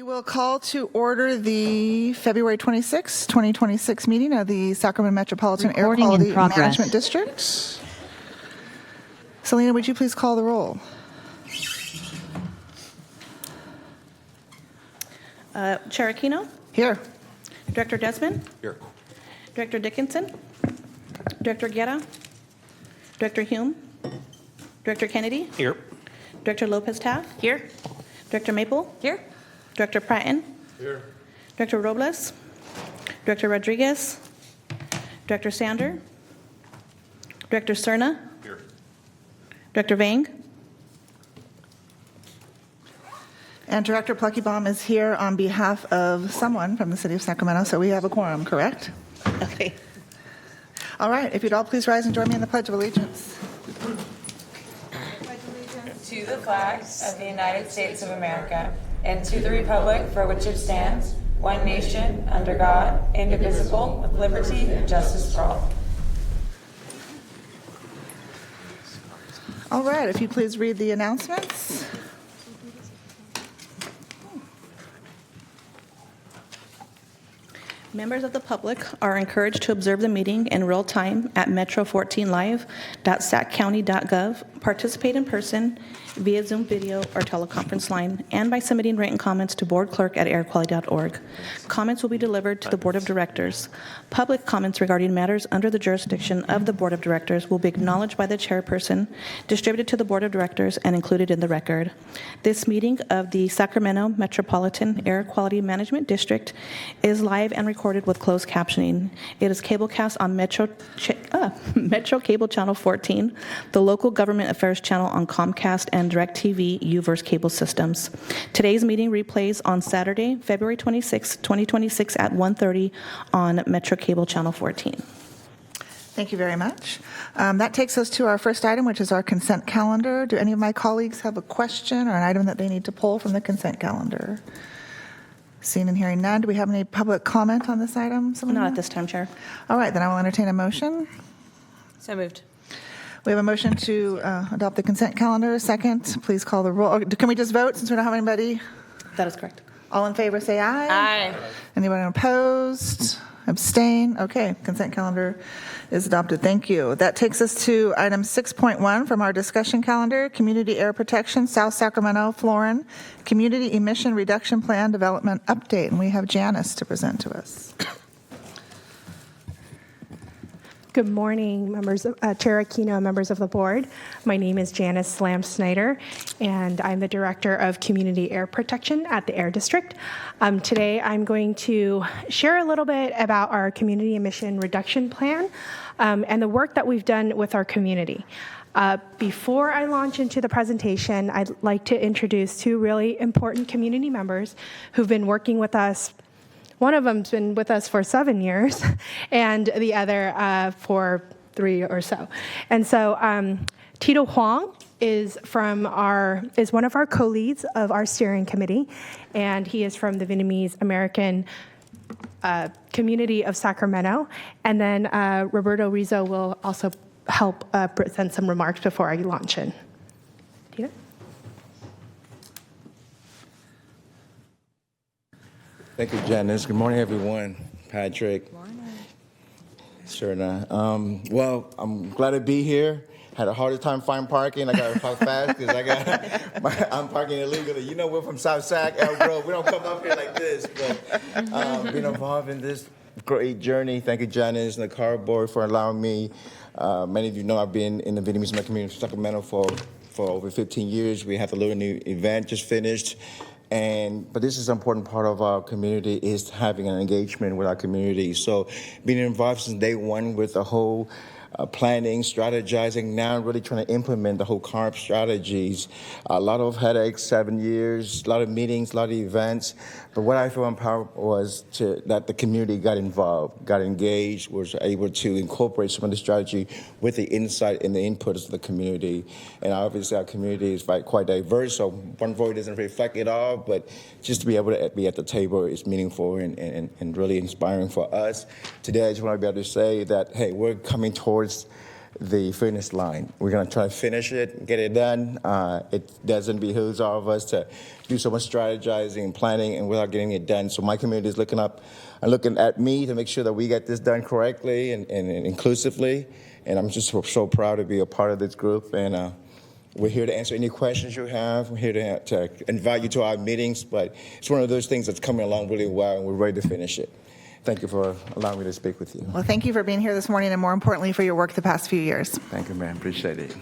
We will call to order the February 26, 2026 meeting of the Sacramento Metropolitan Air Recording in Quality progress. Management District. Selena, would you please call the roll? Chair Aquino, Here. Director Desmond, Here. Director Dickinson, Director Guerra, Director Hume, Director Kennedy, Here. Director Lopez Taft, Here. Director Maple, Here. Director Pratton, Here. Director Robles, Director Rodriguez, Director Sander, Director Cerna, Here. Director Vang, And Director Pluckybaum is here on behalf of someone from the city of Sacramento, so we have a quorum, correct? okay. All right, if you'd all please rise and join me in the Pledge of Allegiance. To the flag of the United States of America and to the republic for which it stands, one nation, under God, indivisible, with liberty and justice for all. All right, if you please read the announcements. Members of the public are encouraged to observe the meeting in real time at metro14live.saccounty.gov, participate in person via Zoom video or teleconference line, and by submitting written comments to boardclerk@airquality.org. Comments will be delivered to the Board of Directors. Public comments regarding matters under the jurisdiction of the Board of Directors will be acknowledged by the chairperson, distributed to the Board of Directors, and included in the record. This meeting of the Sacramento Metropolitan Air Quality Management District is live and recorded with closed captioning. It is cablecast on Metro Cable Channel 14, the local government affairs channel on Comcast and DirecTV UVerse cable systems. Today's meeting replays on Saturday, February 26, 2026 at 1:30 on Metro Cable Channel 14. Thank you very much. That takes us to our first item, which is our consent calendar. Do any of my colleagues have a question or an item that they need to pull from the consent calendar? Seeing and hearing none, do we have any public comment on this item? Selena? Not at this time, Chair. All right, then I will entertain a motion. So moved. We have a motion to adopt the consent calendar. Second, please call the roll. Or can we just vote since we don't have anybody? That is correct. All in favor, say aye. Aye. Anyone opposed? Abstain? Okay, consent calendar is adopted. Thank you. That takes us to item 6.1 from our discussion calendar, Community Air Protection, South Sacramento, Florin, Community Emission Reduction Plan Development Update. And we have Janice to present to us. Good morning, members of Chair Aquino, members of the board. My name is Janice Slam Snyder, and I'm the Director of Community Air Protection at the Air District. Today, I'm going to share a little bit about our community emission reduction plan and the work that we've done with our community. Before I launch into the presentation, I'd like to introduce two really important community members who've been working with us. One of them's been with us for 7 years, and the other for 3 or so. And so Tito Huang is one of our co-leads of our steering committee, and he is from the Vietnamese American community of Sacramento. And then Roberto Rizzo will also help present some remarks before I launch in. Tito? Thank you, Janice. Good morning, everyone. Patrick. Good morning. Serna. Well, I'm glad to be here. Had a harder time finding parking. I got to park fast because I'm parking illegally. You know, we're from South Sac, El Grove. We don't come up here like this. But being involved in this great journey. Thank you, Janice and the car board for allowing me. Many of you know I've been in the Vietnamese American community of Sacramento for over 15 years. We had the little new event just finished. But this is an important part of our community is having an engagement with our community. So being involved since day one with the whole planning, strategizing, now really trying to implement the whole CARB strategies. A lot of headaches, 7 years, a lot of meetings, a lot of events. But what I feel empowered was that the community got involved, got engaged, was able to incorporate some of the strategy with the insight and the inputs of the community. And obviously our community is quite diverse, so one vote doesn't reflect it all, but just to be able to be at the table is meaningful and really inspiring for us. Today I just want to be able to say that, hey, we're coming towards the finish line. We're going to try to finish it, get it done. It doesn't behoove all of us to do so much strategizing and planning and without getting it done. So my community is looking up and looking at me to make sure that we get this done correctly and inclusively. And I'm just so proud to be a part of this group. And we're here to answer any questions you have. We're here to invite you to our meetings. But it's one of those things that's coming along really well, and we're ready to finish it. Thank you for allowing me to speak with you. Well, thank you for being here this morning, and more importantly, for your work the past few years. Thank you, man. Appreciate it.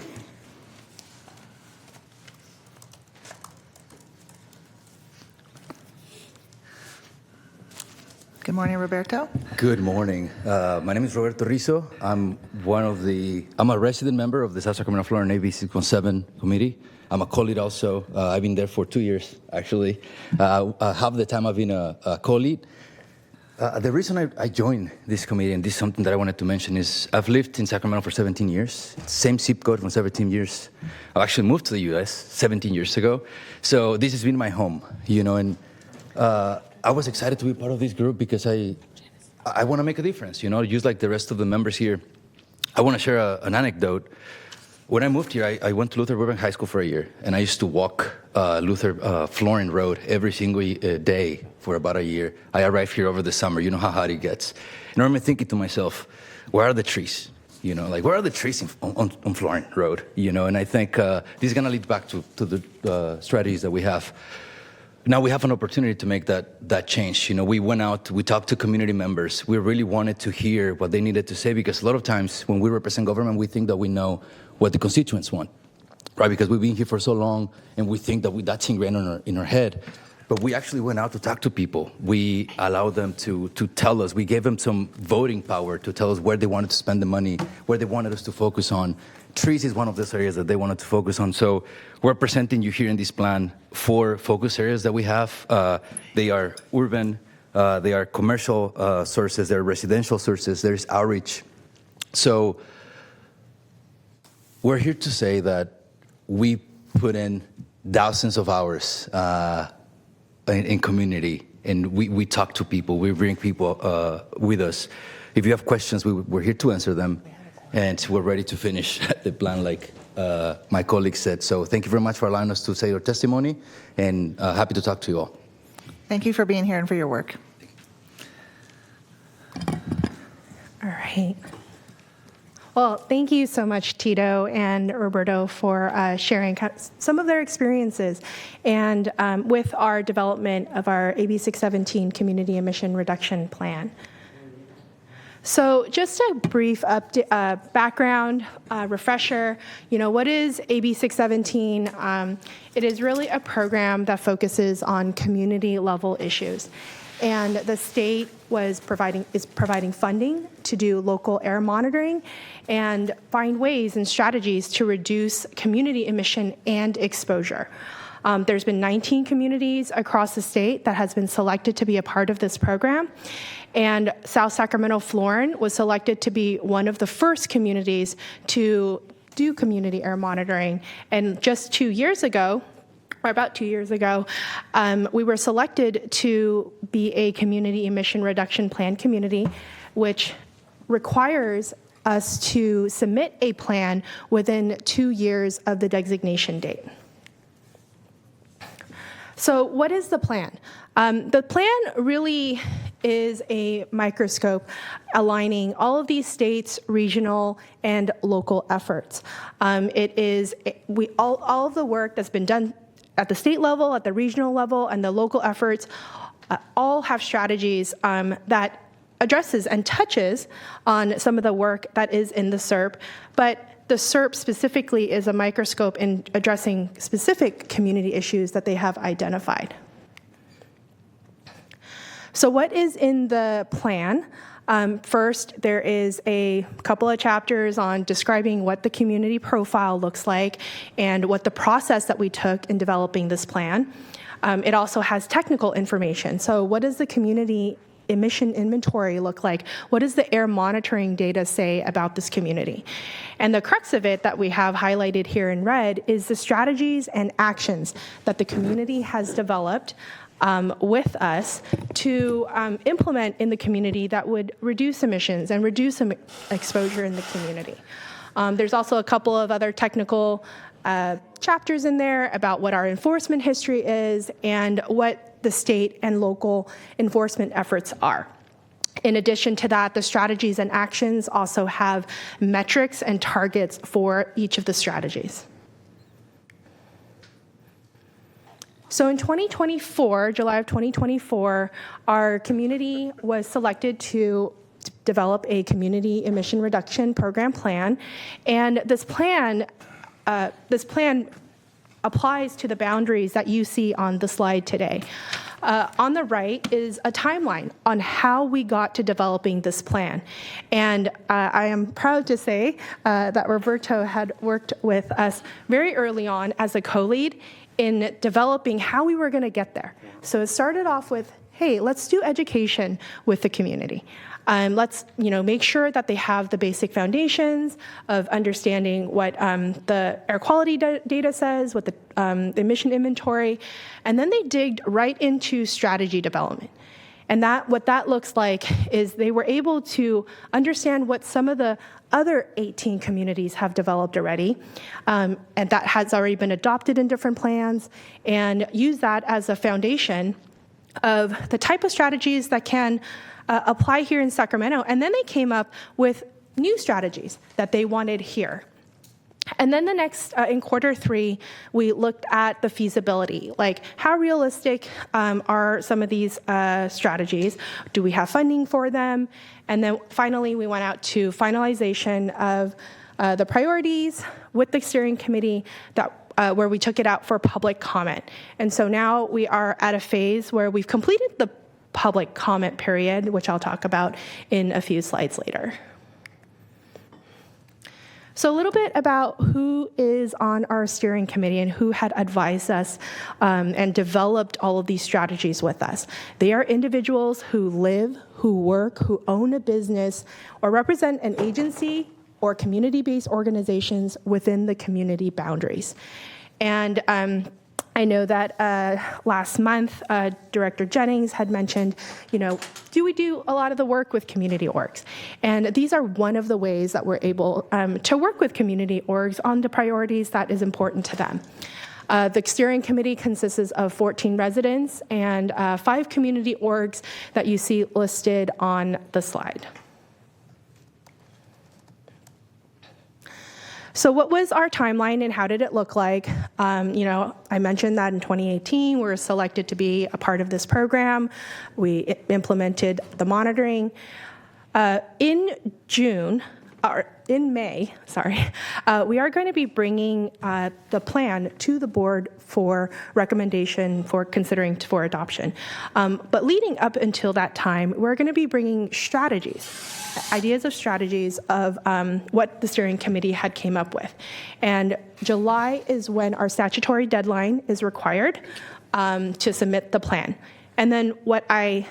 Good morning, Roberto. Good morning. My name is Roberto Rizzo. I'm a resident member of the South Sacramento, Florida AB 617 committee. I'm a co-lead also. I've been there for 2 years, actually. Half the time I've been a co-lead. The reason I joined this committee, and this is something that I wanted to mention, is I've lived in Sacramento for 17 years, same zip code for 17 years. I actually moved to the U.S. 17 years ago. So this has been my home, and I was excited to be part of this group because I want to make a difference, just like the rest of the members here. I want to share an anecdote. When I moved here, I went to Luther Burbank High School for a year, and I used to walk Luther Florence Road every single day for about a year. I arrived here over the summer. You know how hot it gets. And I remember thinking to myself, where are the trees? Where are the trees on Florence Road? And I think this is going to lead back to the strategies that we have. Now we have an opportunity to make that change. We went out, we talked to community members. We really wanted to hear what they needed to say, because a lot of times when we represent government, we think that we know what the constituents want, right? Because we've been here for so long, and we think that that's ingrained in our head. But we actually went out to talk to people. We allowed them to tell us. We gave them some voting power to tell us where they wanted to spend the money, where they wanted us to focus on. Trees is one of those areas that they wanted to focus on. So we're presenting you here in this plan 4 focus areas that we have. They are urban, they are commercial sources, there are residential sources, there's outreach. So we're here to say that we put in thousands of hours in community, and we talk to people, we bring people with us. If you have questions, we're here to answer them. And we're ready to finish the plan, like my colleague said. So thank you very much for allowing us to say your testimony, and happy to talk to you all. Thank you for being here and for your work. All right. Well, thank you so much, Tito and Roberto, for sharing some of their experiences and with our development of our AB 617 Community Emission Reduction Plan. So just a brief background, refresher, what is AB 617? It is really a program that focuses on community-level issues. And the state is providing funding to do local air monitoring and find ways and strategies to reduce community emission and exposure. There's been 19 communities across the state that has been selected to be a part of this program. And South Sacramento Florin was selected to be one of the first communities to do community air monitoring. And just 2 years ago, or about 2 years ago, we were selected to be a community emission reduction plan community, which requires us to submit a plan within 2 years of the designation date. So what is the plan? The plan really is a microscope aligning all of these states, regional, and local efforts. It is all of the work that's been done at the state level, at the regional level, and the local efforts all have strategies that addresses and touches on some of the work that is in the SERP, but the SERP specifically is a microscope in addressing specific community issues that they have identified. So what is in the plan? First, there is a couple of chapters on describing what the community profile looks like and what the process that we took in developing this plan. It also has technical information. So what does the community emission inventory look like? What does the air monitoring data say about this community? And the crux of it that we have highlighted here in red is the strategies and actions that the community has developed with us to implement in the community that would reduce emissions and reduce exposure in the community. There's also a couple of other technical chapters in there about what our enforcement history is and what the state and local enforcement efforts are. In addition to that, the strategies and actions also have metrics and targets for each of the strategies. So in 2024, July of 2024, our community was selected to develop a community emission reduction program plan, and this plan applies to the boundaries that you see on the slide today. On the right is a timeline on how we got to developing this plan. And I am proud to say that Roberto had worked with us very early on as a co-lead in developing how we were going to get there. So it started off with, hey, let's do education with the community. Let's make sure that they have the basic foundations of understanding what the air quality data says, what the emission inventory, and then they digged right into strategy development. And what that looks like is they were able to understand what some of the other 18 communities have developed already, and that has already been adopted in different plans, and use that as a foundation of the type of strategies that can apply here in Sacramento. And then they came up with new strategies that they wanted here. And then the next, in Q3, we looked at the feasibility, like how realistic are some of these strategies? Do we have funding for them? And then finally, we went out to finalization of the priorities with the steering committee that where we took it out for public comment. And so now we are at a phase where we've completed the public comment period, which I'll talk about in a few slides later. So a little bit about who is on our steering committee and who had advised us and developed all of these strategies with us. They are individuals who live, who work, who own a business, or represent an agency or community-based organizations within the community boundaries. And I know that last month, Director Jennings had mentioned, do we do a lot of the work with community orgs? And these are one of the ways that we're able to work with community orgs on the priorities that is important to them. The steering committee consists of 14 residents and 5 community orgs that you see listed on the slide. So what was our timeline and how did it look like? I mentioned that in 2018, we were selected to be a part of this program. We implemented the monitoring. In May, we are going to be bringing the plan to the board for recommendation for considering for adoption. But leading up until that time, we're going to be bringing ideas of strategies of what the steering committee had came up with. And July is when our statutory deadline is required to submit the plan. And then what I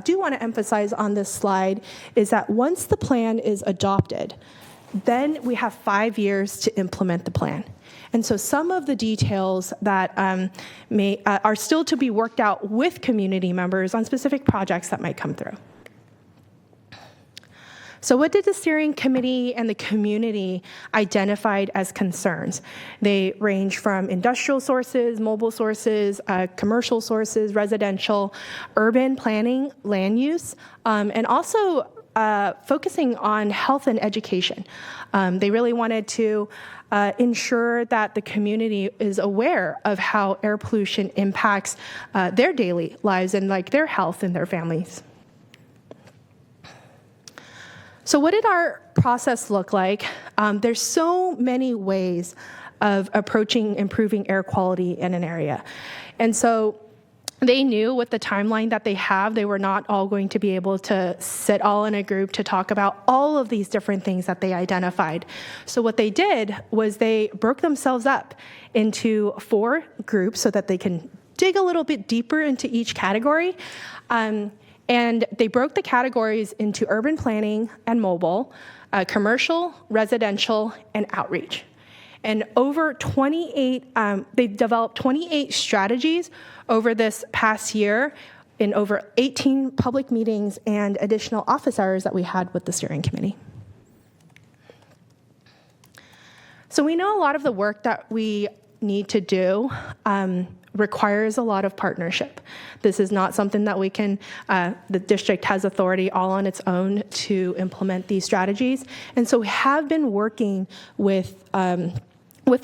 do want to emphasize on this slide is that once the plan is adopted, then we have 5 years to implement the plan. And so some of the details that are still to be worked out with community members on specific projects that might come through. So what did the steering committee and the community identified as concerns? They range from industrial sources, mobile sources, commercial sources, residential, urban planning, land use, and also focusing on health and education. They really wanted to ensure that the community is aware of how air pollution impacts their daily lives and their health and their families. So what did our process look like? There's so many ways of approaching improving air quality in an area. And so they knew with the timeline that they have, they were not all going to be able to sit all in a group to talk about all of these different things that they identified. So what they did was they broke themselves up into 4 groups so that they can dig a little bit deeper into each category. And they broke the categories into urban planning and mobile, commercial, residential, and outreach. And over 28, they've developed 28 strategies over this past year in over 18 public meetings and additional office hours that we had with the steering committee. So we know a lot of the work that we need to do requires a lot of partnership. This is not something that we can, the district has authority all on its own to implement these strategies. And so we have been working with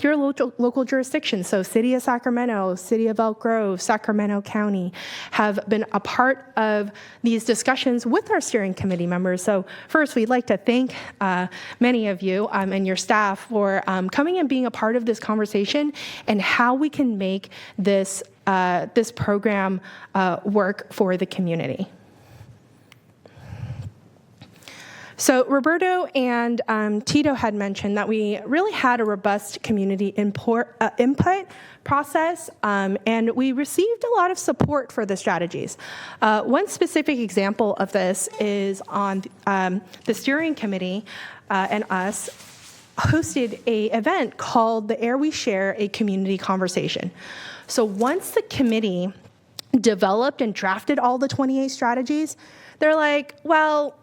your local jurisdictions. So City of Sacramento, City of Elk Grove, Sacramento County have been a part of these discussions with our steering committee members. So first, we'd like to thank many of you and your staff for coming and being a part of this conversation and how we can make this, this program work for the community. So Roberto and Tito had mentioned that we really had a robust community input process, and we received a lot of support for the strategies. One specific example of this is on the steering committee and us hosted an event called The Air We Share, a Community Conversation. So once the committee developed and drafted all the 28 strategies, they're like, well,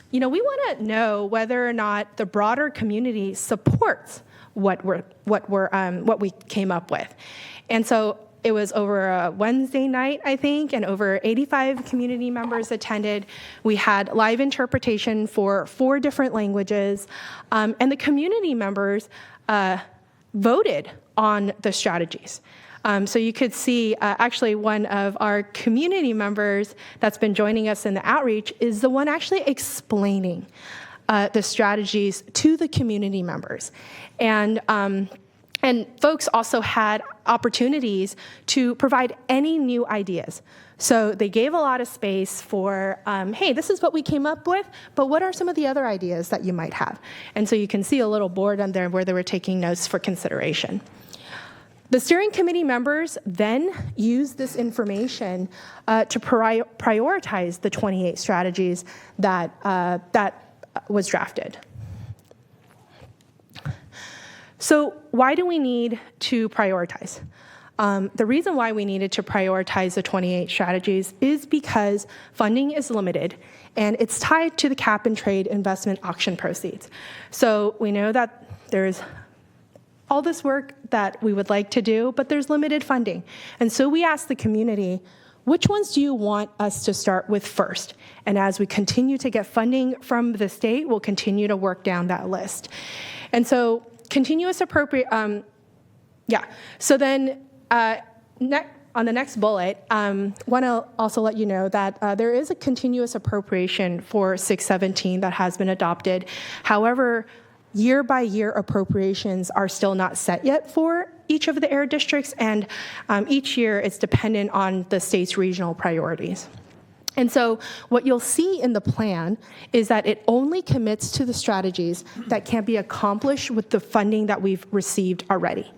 you know, we want to know whether or not the broader community supports what we came up with. And so it was over a Wednesday night, I think, and over 85 community members attended. We had live interpretation for 4 different languages, and the community members voted on the strategies. So you could see, actually, one of our community members that's been joining us in the outreach is the one actually explaining the strategies to the community members. And folks also had opportunities to provide any new ideas. So they gave a lot of space for, hey, this is what we came up with, but what are some of the other ideas that you might have? And so you can see a little board on there where they were taking notes for consideration. The steering committee members then used this information to prioritize the 28 strategies that was drafted. So why do we need to prioritize? The reason why we needed to prioritize the 28 strategies is because funding is limited and it's tied to the cap and trade investment auction proceeds. So we know that there's all this work that we would like to do, but there's limited funding. And so we asked the community, which ones do you want us to start with first? And as we continue to get funding from the state, we'll continue to work down that list. And so continuous appropriate, So then on the next bullet, want to also let you know that there is a continuous appropriation for 617 that has been adopted. However, year-by-year appropriations are still not set yet for each of the air districts, and each year it's dependent on the state's regional priorities. And so what you'll see in the plan is that it only commits to the strategies that can be accomplished with the funding that we've received already.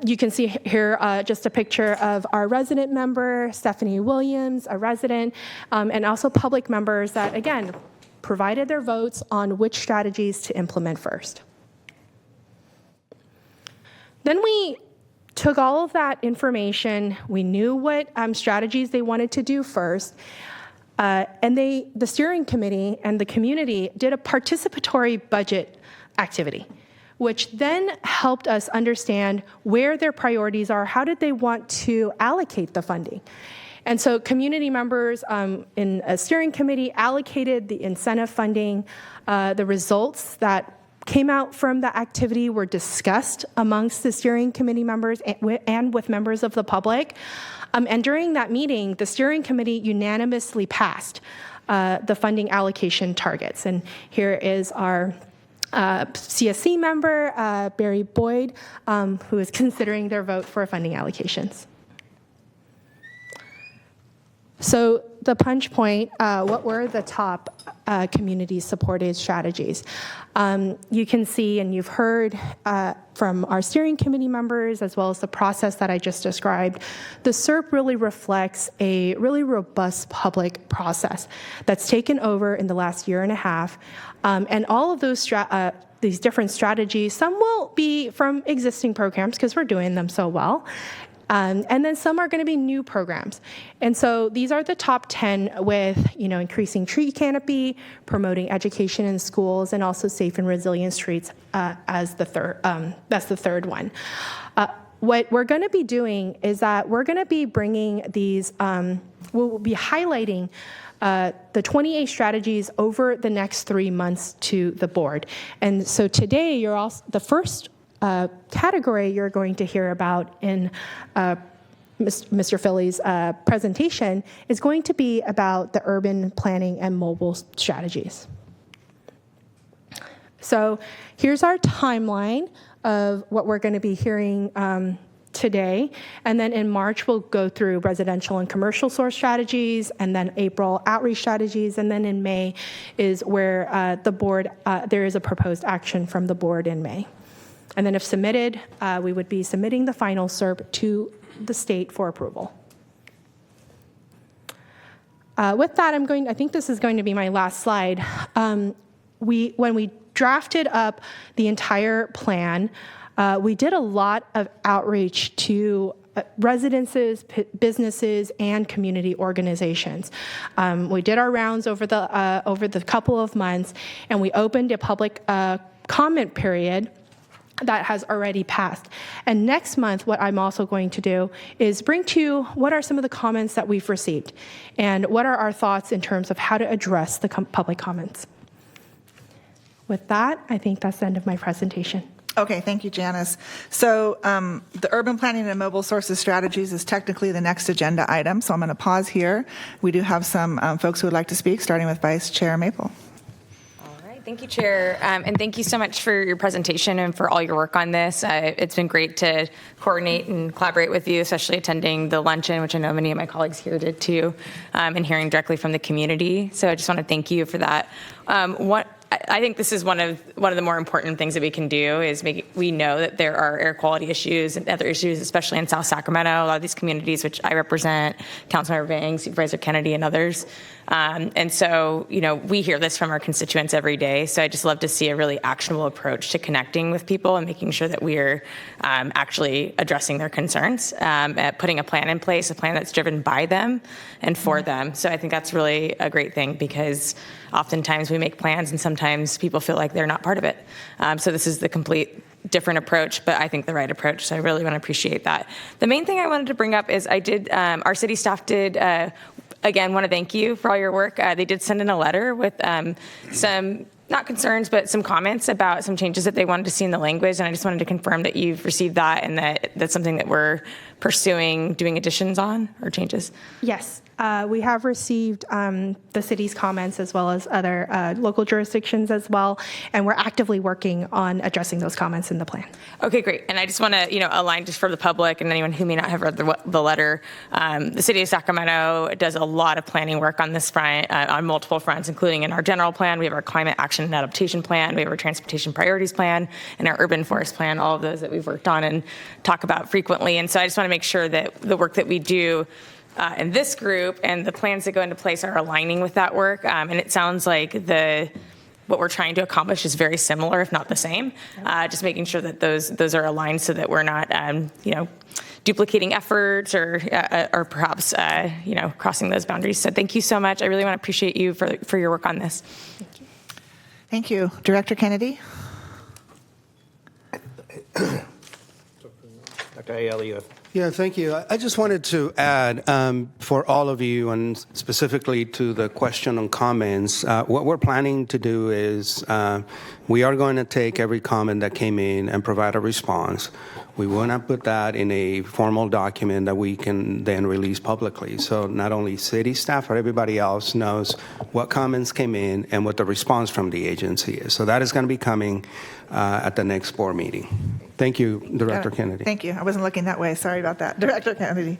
You can see here just a picture of our resident member, Stephanie Williams, a resident, and also public members that, again, provided their votes on which strategies to implement first. Then we took all of that information, we knew what strategies they wanted to do first, and the steering committee and the community did a participatory budget activity, which then helped us understand where their priorities are, how did they want to allocate the funding. And so community members in a steering committee allocated the incentive funding. The results that came out from the activity were discussed amongst the steering committee members and with members of the public. And during that meeting, the steering committee unanimously passed the funding allocation targets. And here is our CSC member, Barry Boyd, who is considering their vote for funding allocations. So the punch point, what were the top community-supported strategies? You can see, and you've heard from our steering committee members, as well as the process that I just described, the SERP really reflects a really robust public process that's taken over in the last year and a half. And all of those these different strategies, some will be from existing programs because we're doing them so well. And then some are going to be new programs. And so these are the top 10 with, increasing tree canopy, promoting education in schools, and also safe and resilient streets as the third. That's the third one. What we're going to be doing is that we're going to be bringing these, we'll be highlighting the 28 strategies over the next 3 months to the board. And so today, you're also, the first category you're going to hear about in Mr. Philly's presentation is going to be about the urban planning and mobile strategies. So here's our timeline of what we're going to be hearing today. And then in March, we'll go through residential and commercial source strategies, and then April, outreach strategies, and then in May is where the board, there is a proposed action from the board in May. And then if submitted, we would be submitting the final SERP to the state for approval. With that, I think this is going to be my last slide. When we drafted up the entire plan, we did a lot of outreach to residences, businesses, and community organizations. We did our rounds over the couple of months, and we opened a public comment period that has already passed. And next month, what I'm also going to do is bring to you what are some of the comments that we've received, and what are our thoughts in terms of how to address the public comments. With that, I think that's the end of my presentation. Okay, thank you, Janice. So the urban planning and mobile sources strategies is technically the next agenda item, so I'm going to pause here. We do have some folks who would like to speak, starting with Vice Chair Maple. Thank you, Chair, and thank you so much for your presentation and for all your work on this. It's been great to coordinate and collaborate with you, especially attending the luncheon, which I know many of my colleagues here did too, and hearing directly from the community. So I just want to thank you for that. I think this is one of the more important things that we can do is we know that there are air quality issues and other issues, especially in South Sacramento, a lot of these communities which I represent, Councilmember Vang, Supervisor Kennedy, and others. And so, we hear this from our constituents every day. So I just love to see a really actionable approach to connecting with people and making sure that we're actually addressing their concerns, putting a plan in place, a plan that's driven by them and for them. So I think that's really a great thing because oftentimes we make plans and sometimes people feel like they're not part of it. So this is the complete different approach, but I think the right approach. So I really want to appreciate that. The main thing I wanted to bring up is our city staff did, again, want to thank you for all your work. They did send in a letter with some, not concerns, but some comments about some changes that they wanted to see in the language. And I just wanted to confirm that you've received that and that that's something that we're pursuing doing additions on or changes. Yes, we have received the city's comments as well as other local jurisdictions as well, and we're actively working on addressing those comments in the plan. Okay, great. And I just want to, align just for the public and anyone who may not have read the letter. The city of Sacramento does a lot of planning work on this front, on multiple fronts, including in our general plan. We have our climate action and adaptation plan. We have our transportation priorities plan and our urban forest plan, all of those that we've worked on and talk about frequently. And so I just want to make sure that the work that we do in this group and the plans that go into place are aligning with that work. And it sounds like what we're trying to accomplish is very similar, if not the same. Just making sure that those are aligned so that we're not, duplicating efforts or perhaps, crossing those boundaries. So thank you so much. I really want to appreciate you for your work on this. Thank you. Director Kennedy? Dr. Aiello. Yeah, thank you. I just wanted to add for all of you and specifically to the question on comments, what we're planning to do is we are going to take every comment that came in and provide a response. We want to put that in a formal document that we can then release publicly. So not only city staff, but everybody else knows what comments came in and what the response from the agency is. So that is going to be coming at the next board meeting. Thank you, Director Kennedy. Thank you. I wasn't looking that way. Sorry about that. Director Kennedy.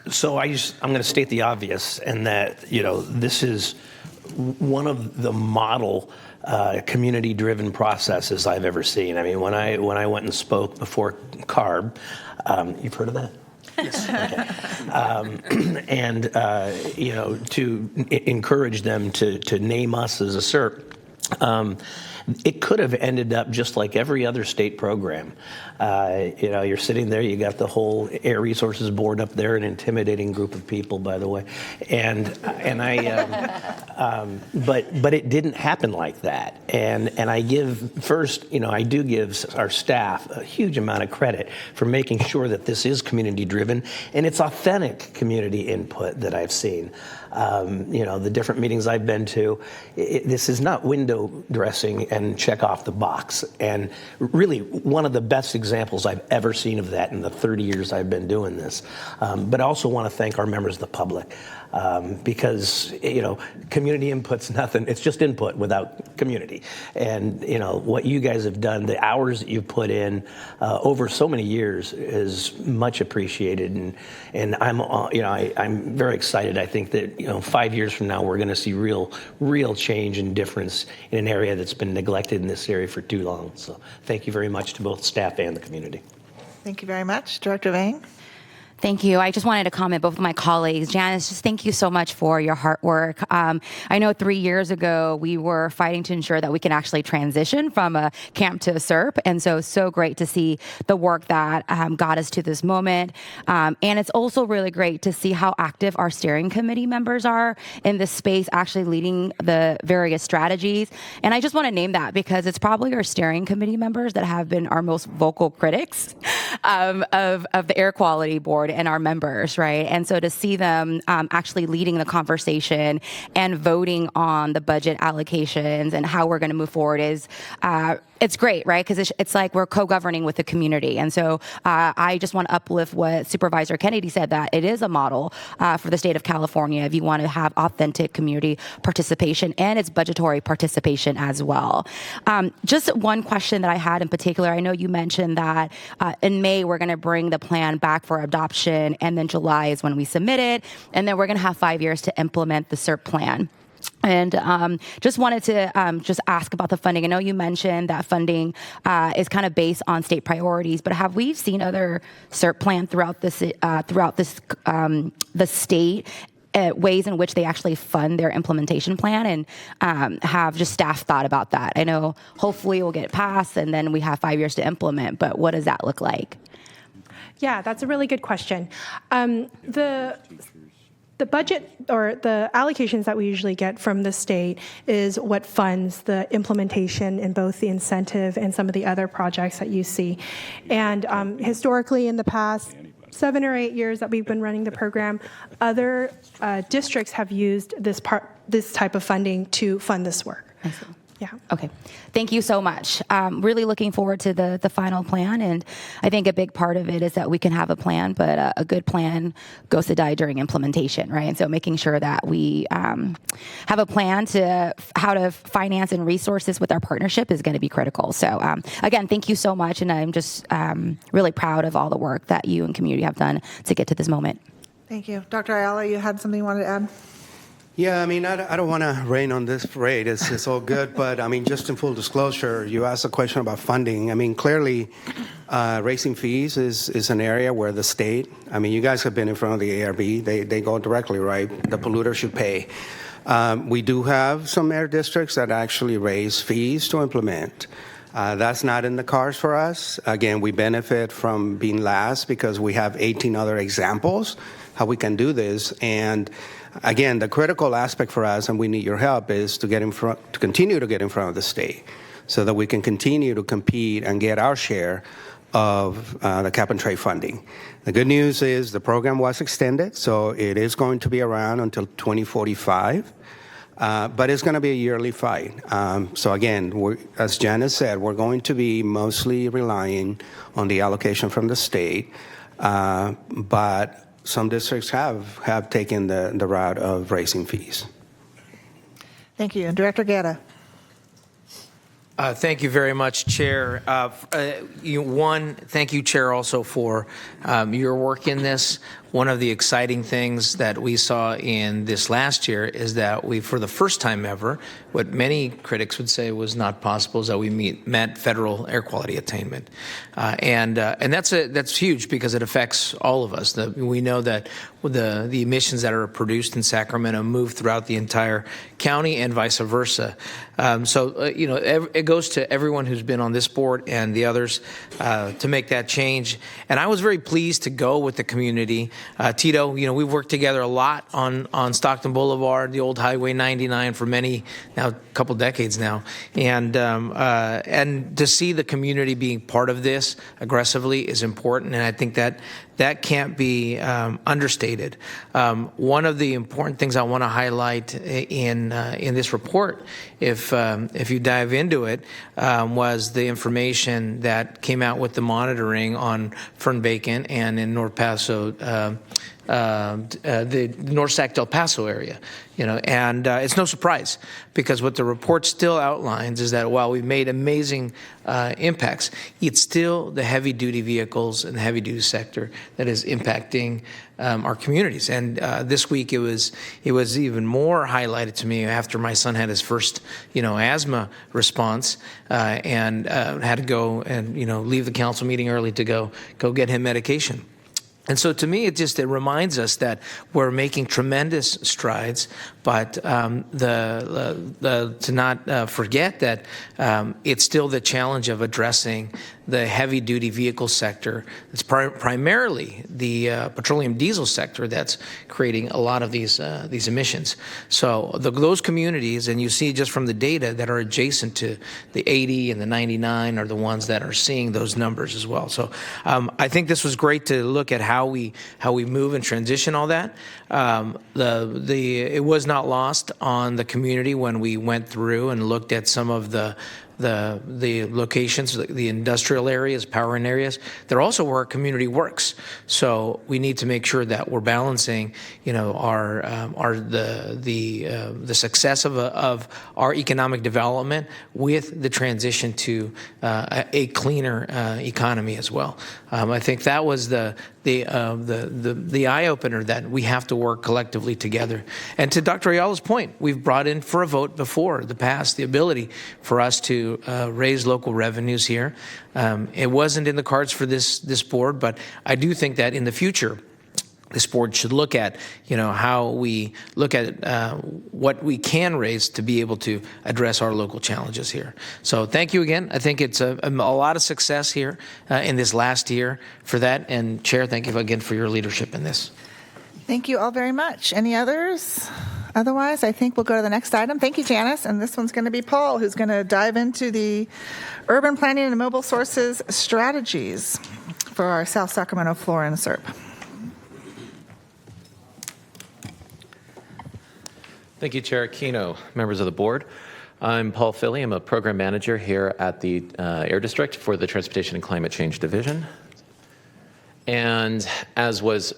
So I'm going to state the obvious, and that this is one of the model community-driven processes I've ever seen. I mean, when I went and spoke before CARB, you've heard of that? Yes. Okay. And to encourage them to name us as a CERP. It could have ended up just like every other state program. You're sitting there, you got the whole Air Resources Board up there, an intimidating group of people, by the way, but it didn't happen like that. And I do give our staff a huge amount of credit for making sure that this is community driven and it's authentic community input that I've seen. The different meetings I've been to, this is not window dressing and check off the box. And really, one of the best examples I've ever seen of that in the 30 years I've been doing this. But I also want to thank our members of the public. Because, community input's nothing. It's just input without community. And, what you guys have done, the hours that you've put in over so many years is much appreciated. And I'm very excited. I think that, 5 years from now, we're going to see real change and difference in an area that's been neglected in this area for too long. So thank you very much to both staff and the community. Thank you very much. Director Vang? Thank you. I just wanted to comment, both of my colleagues. Janice, just thank you so much for your hard work. I know 3 years ago, we were fighting to ensure that we can actually transition from a camp to a SERP. And so great to see the work that got us to this moment. And it's also really great to see how active our steering committee members are in this space, actually leading the various strategies. And I just want to name that because it's probably our steering committee members that have been our most vocal critics of the air quality board and our members, right? And so to see them actually leading the conversation and voting on the budget allocations and how we're going to move forward is it's great, right? Because it's like we're co-governing with the community. And so I just want to uplift what Supervisor Kennedy said, that it is a model for the state of California if you want to have authentic community participation, and it's budgetary participation as well. Just one question that I had in particular, I know you mentioned that in May we're going to bring the plan back for adoption, and then July is when we submit it, and then we're going to have 5 years to implement the SERP plan. And just wanted to just ask about the funding. I know you mentioned that funding is kind of based on state priorities, but have we seen other SERP plans throughout the state, ways in which they actually fund their implementation plan, and have just staff thought about that? I know hopefully we'll get it passed and then we have 5 years to implement, but what does that look like? Yeah, that's a really good question. The budget or the allocations that we usually get from the state is what funds the implementation in both the incentive and some of the other projects that you see. And historically, in the past 7 or 8 years that we've been running the program, other districts have used this type of funding to fund this work. I see. Yeah. Okay. Thank you so much. Really looking forward to the final plan. And I think a big part of it is that we can have a plan, but a good plan goes to die during implementation, right? And so making sure that we have a plan to how to finance and resources with our partnership is going to be critical. So again, thank you so much. And I'm just really proud of all the work that you and community have done to get to this moment. Thank you. Dr. Ayala, you had something you wanted to add? Yeah, I mean, I don't want to rain on this parade. It's all good. But, I mean, just in full disclosure, you asked a question about funding. I mean, clearly, raising fees is an area where the state, I mean, you guys have been in front of the ARB. They go directly, right? The polluter should pay. We do have some air districts that actually raise fees to implement. That's not in the cards for us. Again, we benefit from being last because we have 18 other examples how we can do this. And again, the critical aspect for us, and we need your help, is to continue to get in front of the state so that we can continue to compete and get our share of the cap and trade funding. The good news is the program was extended, so it is going to be around until 2045. But it's going to be a yearly fight. So again, as Janice said, we're going to be mostly relying on the allocation from the state, but some districts have taken the route of raising fees. Thank you. And Director Guerra. Thank you very much, Chair. Thank you, Chair, also for your work in this. one of the exciting things that we saw in this last year is that we, for the first time ever, what many critics would say was not possible, is that we met federal air quality attainment, and that's huge because it affects all of us. We know that the emissions that are produced in Sacramento move throughout the entire county and vice versa. It goes to everyone who's been on this board and the others to make that change. And I was very pleased to go with the community. Tito, we've worked together a lot on Stockton Boulevard, the old Highway 99 for a couple decades now. And to see the community being part of this aggressively is important. And I think that can't be understated. One of the important things I want to highlight in this report, if you dive into it, was the information that came out with the monitoring on Fern-Bacon and in North Paso, the North Sac Del Paso area. And it's no surprise because what the report still outlines is that while we've made amazing impacts, it's still the heavy-duty vehicles and the heavy-duty sector that is impacting our communities. And this week it was even more highlighted to me after my son had his first asthma response and had to go and leave the council meeting early to go get him medication. And so to me, it reminds us that we're making tremendous strides, but to not forget that it's still the challenge of addressing the heavy-duty vehicle sector. It's primarily the petroleum diesel sector that's creating a lot of these emissions. So those communities, and you see just from the data that are adjacent to the 80 and the 99 are the ones that are seeing those numbers as well. So I think this was great to look at how we move and transition all that. It was not lost on the community when we went through and looked at some of the locations, the industrial areas, powering areas. They're also where our community works. So we need to make sure that we're balancing, the success of our economic development with the transition to a cleaner economy as well. I think that was the eye opener that we have to work collectively together. And to Dr. Ayala's point, we've brought in for a vote before the past the ability for us to raise local revenues here. It wasn't in the cards for this board, but I do think that in the future, this board should look at, how we look at what we can raise to be able to address our local challenges here. So thank you again. I think it's a lot of success here in this last year for that. And Chair, thank you again for your leadership in this. Thank you all very much. Any others? Otherwise, I think we'll go to the next item. Thank you, Janice. And this one's going to be Paul, who's going to dive into the urban planning and mobile sources strategies for our South Sacramento Flora and SERP. Thank you, Chair Aquino, members of the board. I'm Paul Filley. I'm a program manager here at the Air District for the Transportation and Climate Change Division. And as was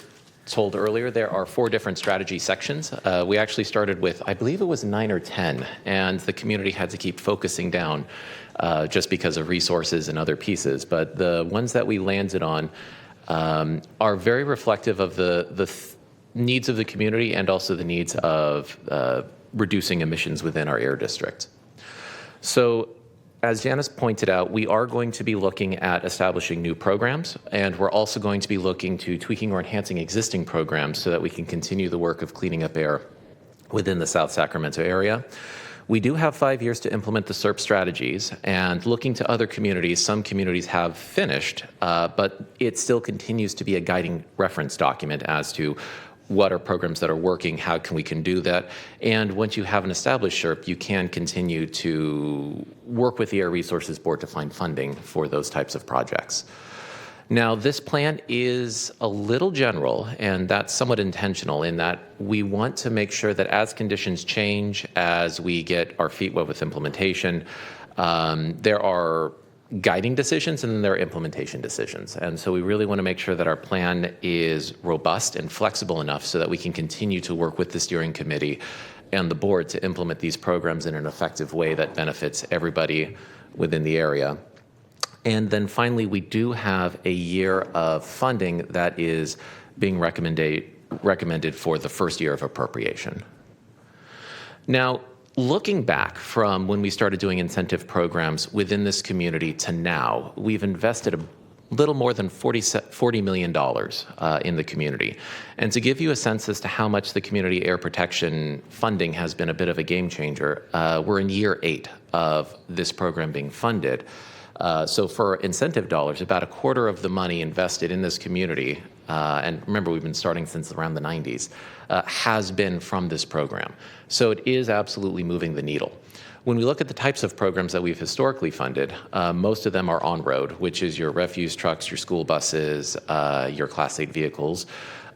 told earlier, there are 4 different strategy sections. We actually started with, I believe it was 9 or 10, and the community had to keep focusing down just because of resources and other pieces. But the ones that we landed on are very reflective of the needs of the community and also the needs of reducing emissions within our air district. So as Janice pointed out, we are going to be looking at establishing new programs, and we're also going to be looking to tweaking or enhancing existing programs so that we can continue the work of cleaning up air within the South Sacramento area. We do have 5 years to implement the SERP strategies, and looking to other communities, some communities have finished, but it still continues to be a guiding reference document as to what are programs that are working, how we can do that. And once you have an established SERP, you can continue to work with the Air Resources Board to find funding for those types of projects. Now, this plan is a little general, and that's somewhat intentional in that we want to make sure that as conditions change, as we get our feet wet with implementation, there are guiding decisions and then there are implementation decisions. And so we really want to make sure that our plan is robust and flexible enough so that we can continue to work with the steering committee and the board to implement these programs in an effective way that benefits everybody within the area. And then finally, we do have a year of funding that is being recommended for the first year of appropriation. Now, looking back from when we started doing incentive programs within this community to now, we've invested a little more than $40 million in the community. And to give you a sense as to how much the community air protection funding has been a bit of a game changer, we're in year 8 of this program being funded. So for incentive dollars, about a quarter of the money invested in this community, and remember we've been starting since around the 90s, has been from this program. So it is absolutely moving the needle. When we look at the types of programs that we've historically funded, most of them are on-road, which is your refuse trucks, your school buses, your Class 8 vehicles.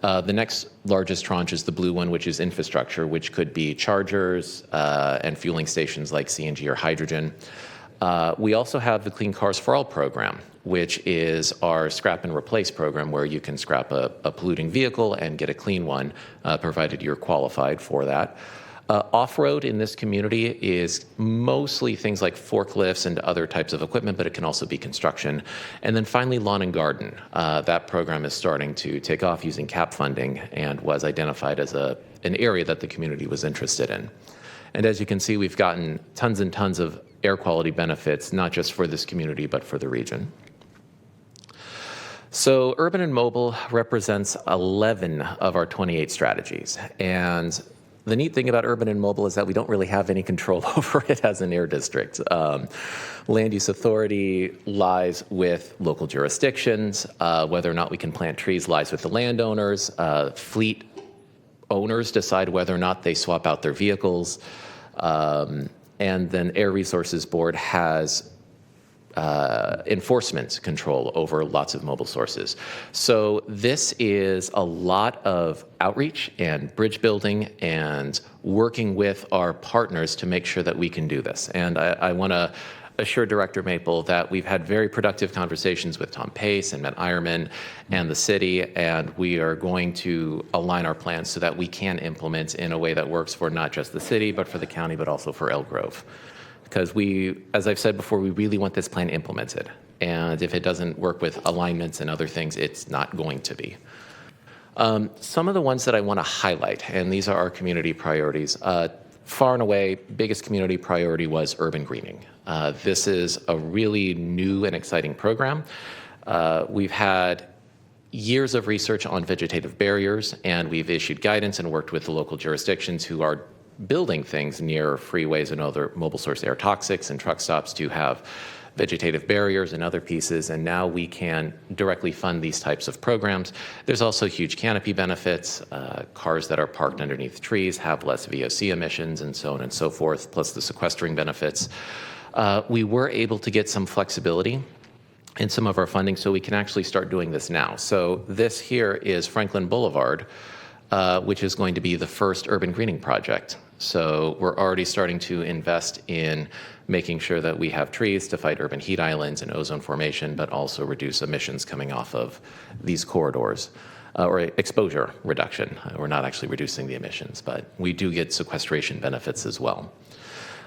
The next largest tranche is the blue one, which is infrastructure, which could be chargers and fueling stations like CNG or hydrogen. We also have the Clean Cars for All program, which is our scrap and replace program where you can scrap a polluting vehicle and get a clean one, provided you're qualified for that. Off-road in this community is mostly things like forklifts and other types of equipment, but it can also be construction. And then finally, lawn and garden. That program is starting to take off using CAP funding and was identified as an area that the community was interested in. And as you can see, we've gotten tons and tons of air quality benefits, not just for this community, but for the region. So urban and mobile represents 11 of our 28 strategies. And the neat thing about urban and mobile is that we don't really have any control over it as an air district. Land use authority lies with local jurisdictions. Whether or not we can plant trees lies with the landowners. Fleet owners decide whether or not they swap out their vehicles. And then Air Resources Board has enforcement control over lots of mobile sources. So this is a lot of outreach and bridge building and working with our partners to make sure that we can do this. And I want to assure Director Maple that we've had very productive conversations with Tom Pace and Matt Eierman and the city, and we are going to align our plans so that we can implement in a way that works for not just the city, but for the county, but also for Elk Grove. Because we, as I've said before, we really want this plan implemented. And if it doesn't work with alignments and other things, it's not going to be. Some of the ones that I want to highlight, and these are our community priorities. Far and away, biggest community priority was urban greening. This is a really new and exciting program. We've had years of research on vegetative barriers, and we've issued guidance and worked with the local jurisdictions who are building things near freeways and other mobile source air toxics and truck stops to have vegetative barriers and other pieces, and now we can directly fund these types of programs. There's also huge canopy benefits. Cars that are parked underneath trees have less VOC emissions and so on and so forth, plus the sequestering benefits. We were able to get some flexibility in some of our funding so we can actually start doing this now. So this here is Franklin Boulevard, which is going to be the first urban greening project. So we're already starting to invest in making sure that we have trees to fight urban heat islands and ozone formation, but also reduce emissions coming off of these corridors, or exposure reduction. We're not actually reducing the emissions, but we do get sequestration benefits as well.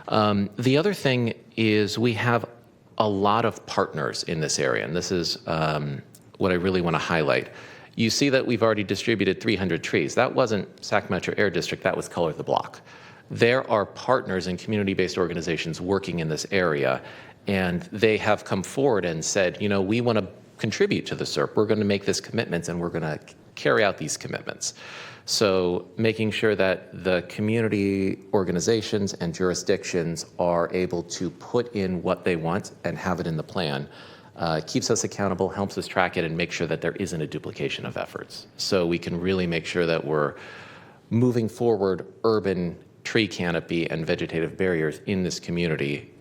The other thing is we have a lot of partners in this area, and this is what I really want to highlight. You see that we've already distributed 300 trees. That wasn't Sacramento Air District, that was Color the Block. There are partners and community-based organizations working in this area, and they have come forward and said, you know, we want to contribute to the SERP. We're going to make this commitment, and we're going to carry out these commitments. So making sure that the community organizations and jurisdictions are able to put in what they want and have it in the plan keeps us accountable, helps us track it, and make sure that there isn't a duplication of efforts. So we can really make sure that we're moving forward urban tree canopy and vegetative barriers in this community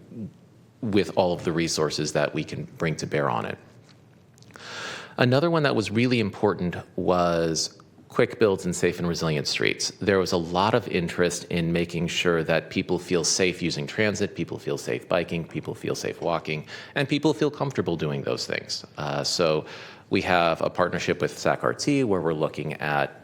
with all of the resources that we can bring to bear on it. Another one that was really important was quick builds and safe and resilient streets. There was a lot of interest in making sure that people feel safe using transit, people feel safe biking, people feel safe walking, and people feel comfortable doing those things. So we have a partnership with SAC-RT where we're looking at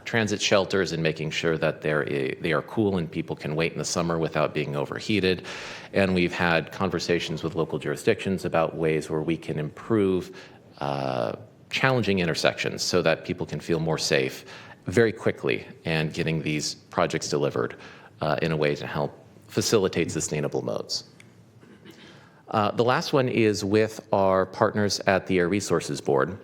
transit shelters and making sure that they are cool and people can wait in the summer without being overheated. And we've had conversations with local jurisdictions about ways where we can improve challenging intersections so that people can feel more safe very quickly and getting these projects delivered in a way to help facilitate sustainable modes. The last one is with our partners at the Air Resources Board.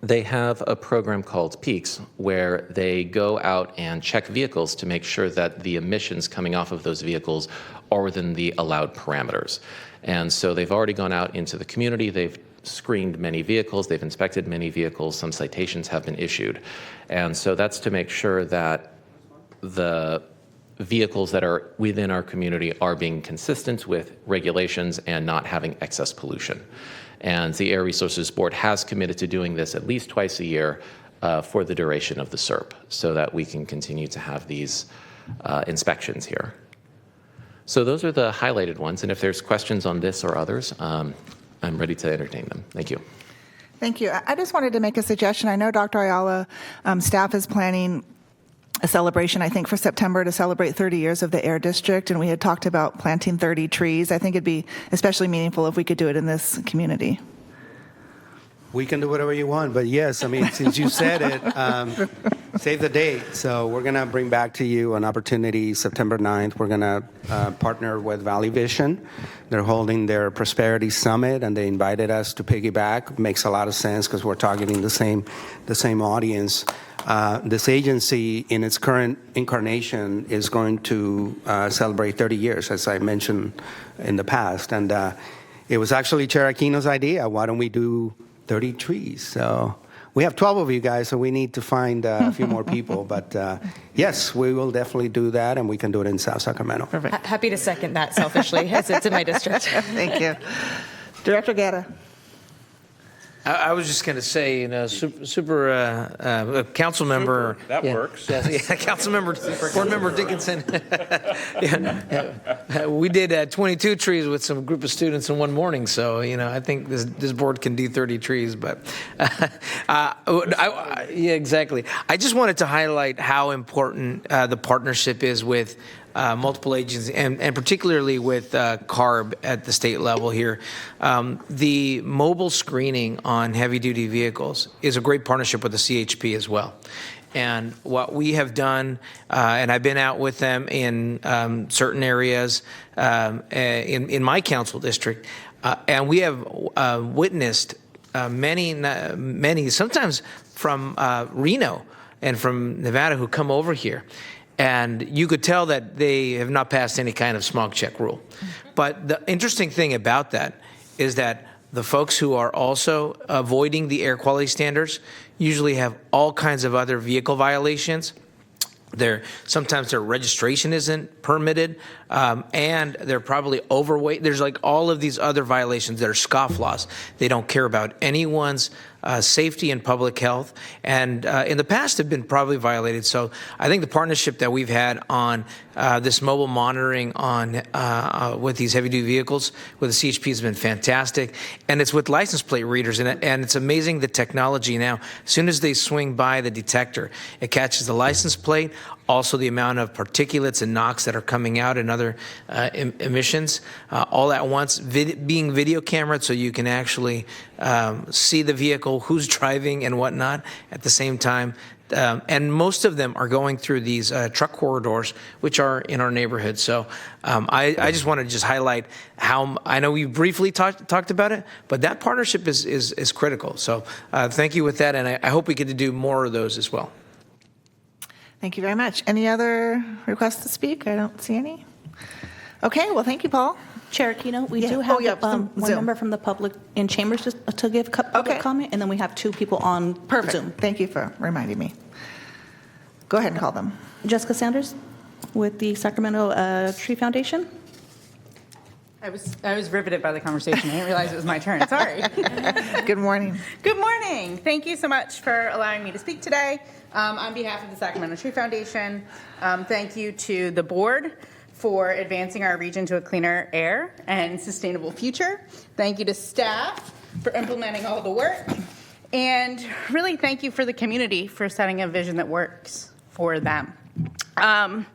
They have a program called Peaks where they go out and check vehicles to make sure that the emissions coming off of those vehicles are within the allowed parameters. And so they've already gone out into the community, they've screened many vehicles, they've inspected many vehicles, some citations have been issued. And so that's to make sure that the vehicles that are within our community are being consistent with regulations and not having excess pollution. And the Air Resources Board has committed to doing this at least twice a year for the duration of the SERP so that we can continue to have these inspections here. So those are the highlighted ones. And if there's questions on this or others, I'm ready to entertain them. Thank you. Thank you. I just wanted to make a suggestion. I know Dr. Ayala staff is planning a celebration, I think, for September to celebrate 30 years of the Air District, and we had talked about planting 30 trees. I think it'd be especially meaningful if we could do it in this community. We can do whatever you want, but yes, I mean, since you said it, save the date. So we're going to bring back to you an opportunity September 9th. We're going to partner with Valley Vision. They're holding their Prosperity Summit, and they invited us to piggyback. Makes a lot of sense because we're targeting the same audience. This agency, in its current incarnation, is going to celebrate 30 years, as I mentioned in the past. And it was actually Chair Aquino's idea. Why don't we do 30 trees? So we have 12 of you guys, so we need to find a few more people. But yes, we will definitely do that, and we can do it in South Sacramento. Perfect. Happy to second that selfishly, as it's in my district. Thank you. Director Guerra. I was just going to say, you know, council member. That works. Council member, board member Dickinson. We did 22 trees with some group of students in one morning. So, you know, I think this board can do 30 trees. But yeah, exactly. I just wanted to highlight how important the partnership is with multiple agencies, and particularly with CARB at the state level here. The mobile screening on heavy-duty vehicles is a great partnership with the CHP as well. And what we have done, and I've been out with them in certain areas in my council district, and we have witnessed many, sometimes from Reno and from Nevada, who come over here. And you could tell that they have not passed any kind of smog check rule. But the interesting thing about that is that the folks who are also avoiding the air quality standards usually have all kinds of other vehicle violations. Sometimes their registration isn't permitted, and they're probably overweight. There's like all of these other violations that are scofflaws. They don't care about anyone's safety and public health, and in the past have been probably violated. So I think the partnership that we've had on this mobile monitoring on with these heavy-duty vehicles with the CHP has been fantastic, and it's with license plate readers, and it's amazing the technology now. As soon as they swing by the detector, it catches the license plate, also the amount of particulates and NOx that are coming out and other emissions all at once, being video cameraed so you can actually see the vehicle, who's driving and whatnot at the same time. And most of them are going through these truck corridors, which are in our neighborhood. So I just want to just highlight how, I know we briefly talked about it, but that partnership is critical. So thank you with that, and I hope we get to do more of those as well. Thank you very much. Any other requests to speak? I don't see any. Okay, well, thank you, Paul. Chair Aquino, we Yeah. do have Zoom. one member from the public in chambers just to give public Okay. comment, and then we have two people on Perfect. Zoom. Thank you for reminding me. Go ahead and call them. Jessica Sanders with the Sacramento Tree Foundation. I was riveted by the conversation. I didn't realize it was my turn. Sorry. Good morning. Good morning. Thank you so much for allowing me to speak today. On behalf of the Sacramento Tree Foundation, thank you to the board for advancing our region to a cleaner air and sustainable future. Thank you to staff for implementing all the work. And really thank you for the community for setting a vision that works for them. I'm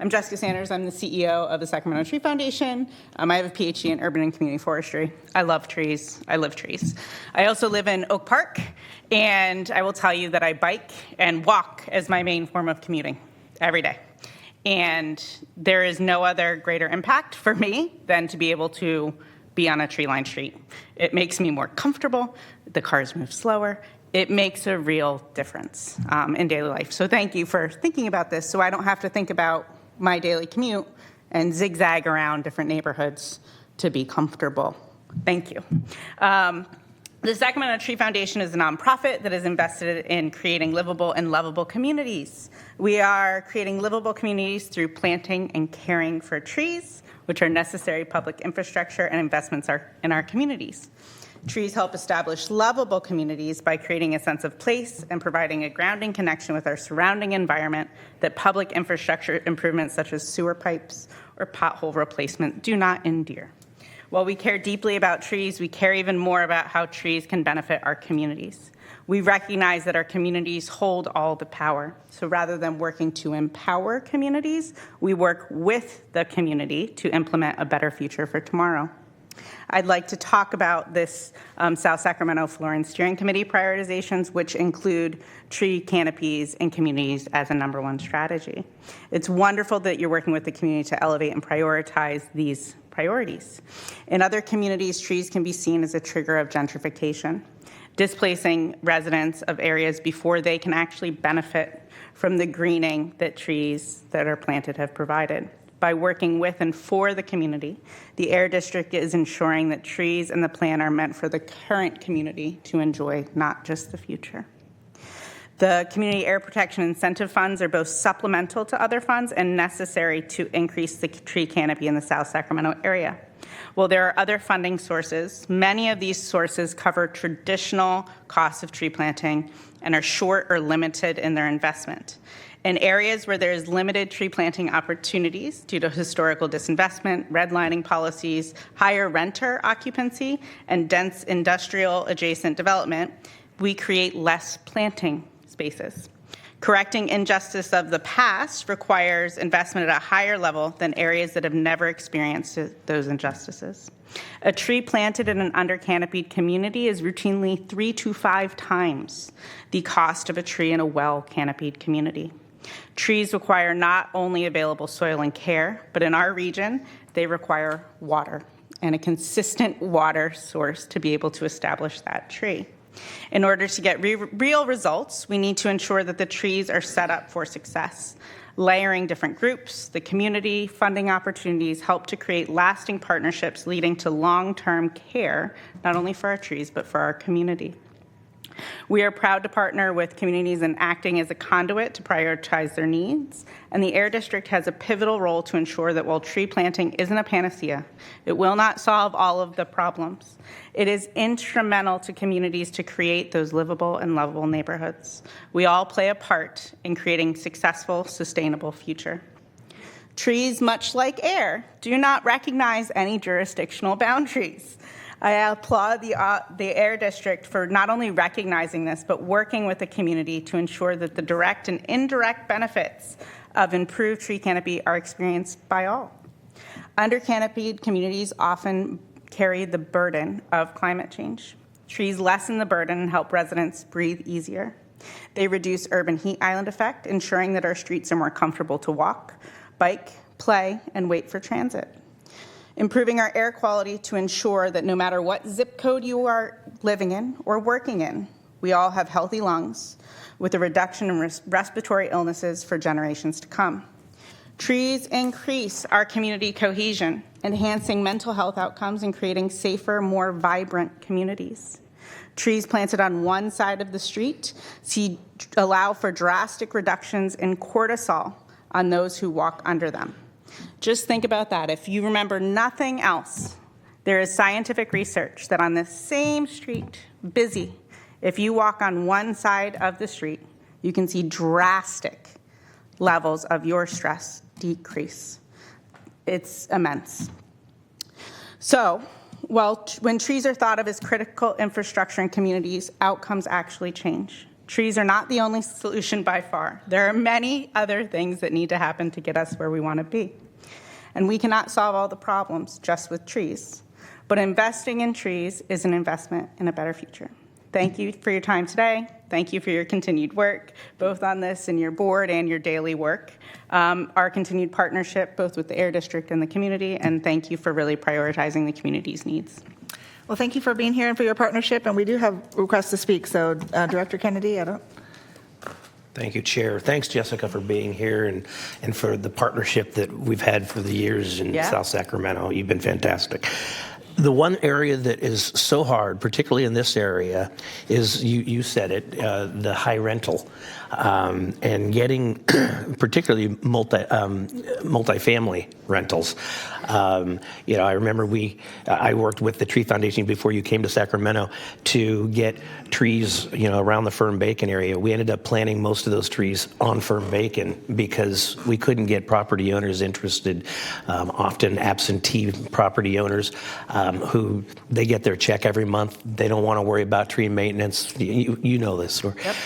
Jessica Sanders. I'm the CEO of the Sacramento Tree Foundation. I have a PhD in urban and community forestry. I love trees. I live trees. I also live in Oak Park, and I will tell you that I bike and walk as my main form of commuting every day. And there is no other greater impact for me than to be able to be on a tree-lined street. It makes me more comfortable. The cars move slower. It makes a real difference in daily life. So thank you for thinking about this so I don't have to think about my daily commute and zigzag around different neighborhoods to be comfortable. Thank you. The Sacramento Tree Foundation is a nonprofit that is invested in creating livable and lovable communities. We are creating livable communities through planting and caring for trees, which are necessary public infrastructure and investments in our communities. Trees help establish lovable communities by creating a sense of place and providing a grounding connection with our surrounding environment that public infrastructure improvements such as sewer pipes or pothole replacement do not endear. While we care deeply about trees, we care even more about how trees can benefit our communities. We recognize that our communities hold all the power. So rather than working to empower communities, we work with the community to implement a better future for tomorrow. I'd like to talk about this South Sacramento Floor and Steering Committee prioritizations, which include tree canopies in communities as a #1 strategy. It's wonderful that you're working with the community to elevate and prioritize these priorities. In other communities, trees can be seen as a trigger of gentrification, displacing residents of areas before they can actually benefit from the greening that trees that are planted have provided. By working with and for the community, the Air District is ensuring that trees and the plan are meant for the current community to enjoy, not just the future. The Community Air Protection Incentive Funds are both supplemental to other funds and necessary to increase the tree canopy in the South Sacramento area. While there are other funding sources, many of these sources cover traditional costs of tree planting and are short or limited in their investment. In areas where there is limited tree planting opportunities due to historical disinvestment, redlining policies, higher renter occupancy, and dense industrial adjacent development, we create less planting spaces. Correcting injustice of the past requires investment at a higher level than areas that have never experienced those injustices. A tree planted in an under-canopied community is routinely 3 to 5 times the cost of a tree in a well-canopied community. Trees require not only available soil and care, but in our region, they require water and a consistent water source to be able to establish that tree. In order to get real results, we need to ensure that the trees are set up for success. Layering different groups, the community, funding opportunities help to create lasting partnerships leading to long-term care, not only for our trees, but for our community. We are proud to partner with communities in acting as a conduit to prioritize their needs, and the Air District has a pivotal role to ensure that while tree planting isn't a panacea, it will not solve all of the problems. It is instrumental to communities to create those livable and lovable neighborhoods. We all play a part in creating successful, sustainable future. Trees, much like air, do not recognize any jurisdictional boundaries. I applaud the Air District for not only recognizing this, but working with the community to ensure that the direct and indirect benefits of improved tree canopy are experienced by all. Under-canopied communities often carry the burden of climate change. Trees lessen the burden and help residents breathe easier. They reduce urban heat island effect, ensuring that our streets are more comfortable to walk, bike, play, and wait for transit. Improving our air quality to ensure that no matter what zip code you are living in or working in, we all have healthy lungs with a reduction in respiratory illnesses for generations to come. Trees increase our community cohesion, enhancing mental health outcomes and creating safer, more vibrant communities. Trees planted on one side of the street allow for drastic reductions in cortisol on those who walk under them. Just think about that. If you remember nothing else, there is scientific research that on the same street, busy, if you walk on one side of the street, you can see drastic levels of your stress decrease. It's immense. So, when trees are thought of as critical infrastructure in communities, outcomes actually change. Trees are not the only solution by far. There are many other things that need to happen to get us where we want to be. And we cannot solve all the problems just with trees. But investing in trees is an investment in a better future. Thank you for your time today. Thank you for your continued work, both on this and your board and your daily work. Our continued partnership, both with the Air District and the community, and thank you for really prioritizing the community's needs. Well, thank you for being here and for your partnership, and we do have requests to speak. So, Director Kennedy, Thank you, Chair. Thanks, Jessica, for being here and for the partnership that we've had for the years in South Sacramento. You've been fantastic. The one area that is so hard, particularly in this area, is, you said it, the high rental, and getting particularly multifamily rentals. I remember I worked with the Tree Foundation before you came to Sacramento to get trees, around the Firm Bacon area. We ended up planting most of those trees on Firm Bacon because we couldn't get property owners interested, often absentee property owners who they get their check every month. They don't want to worry about tree maintenance. You know this. Yep.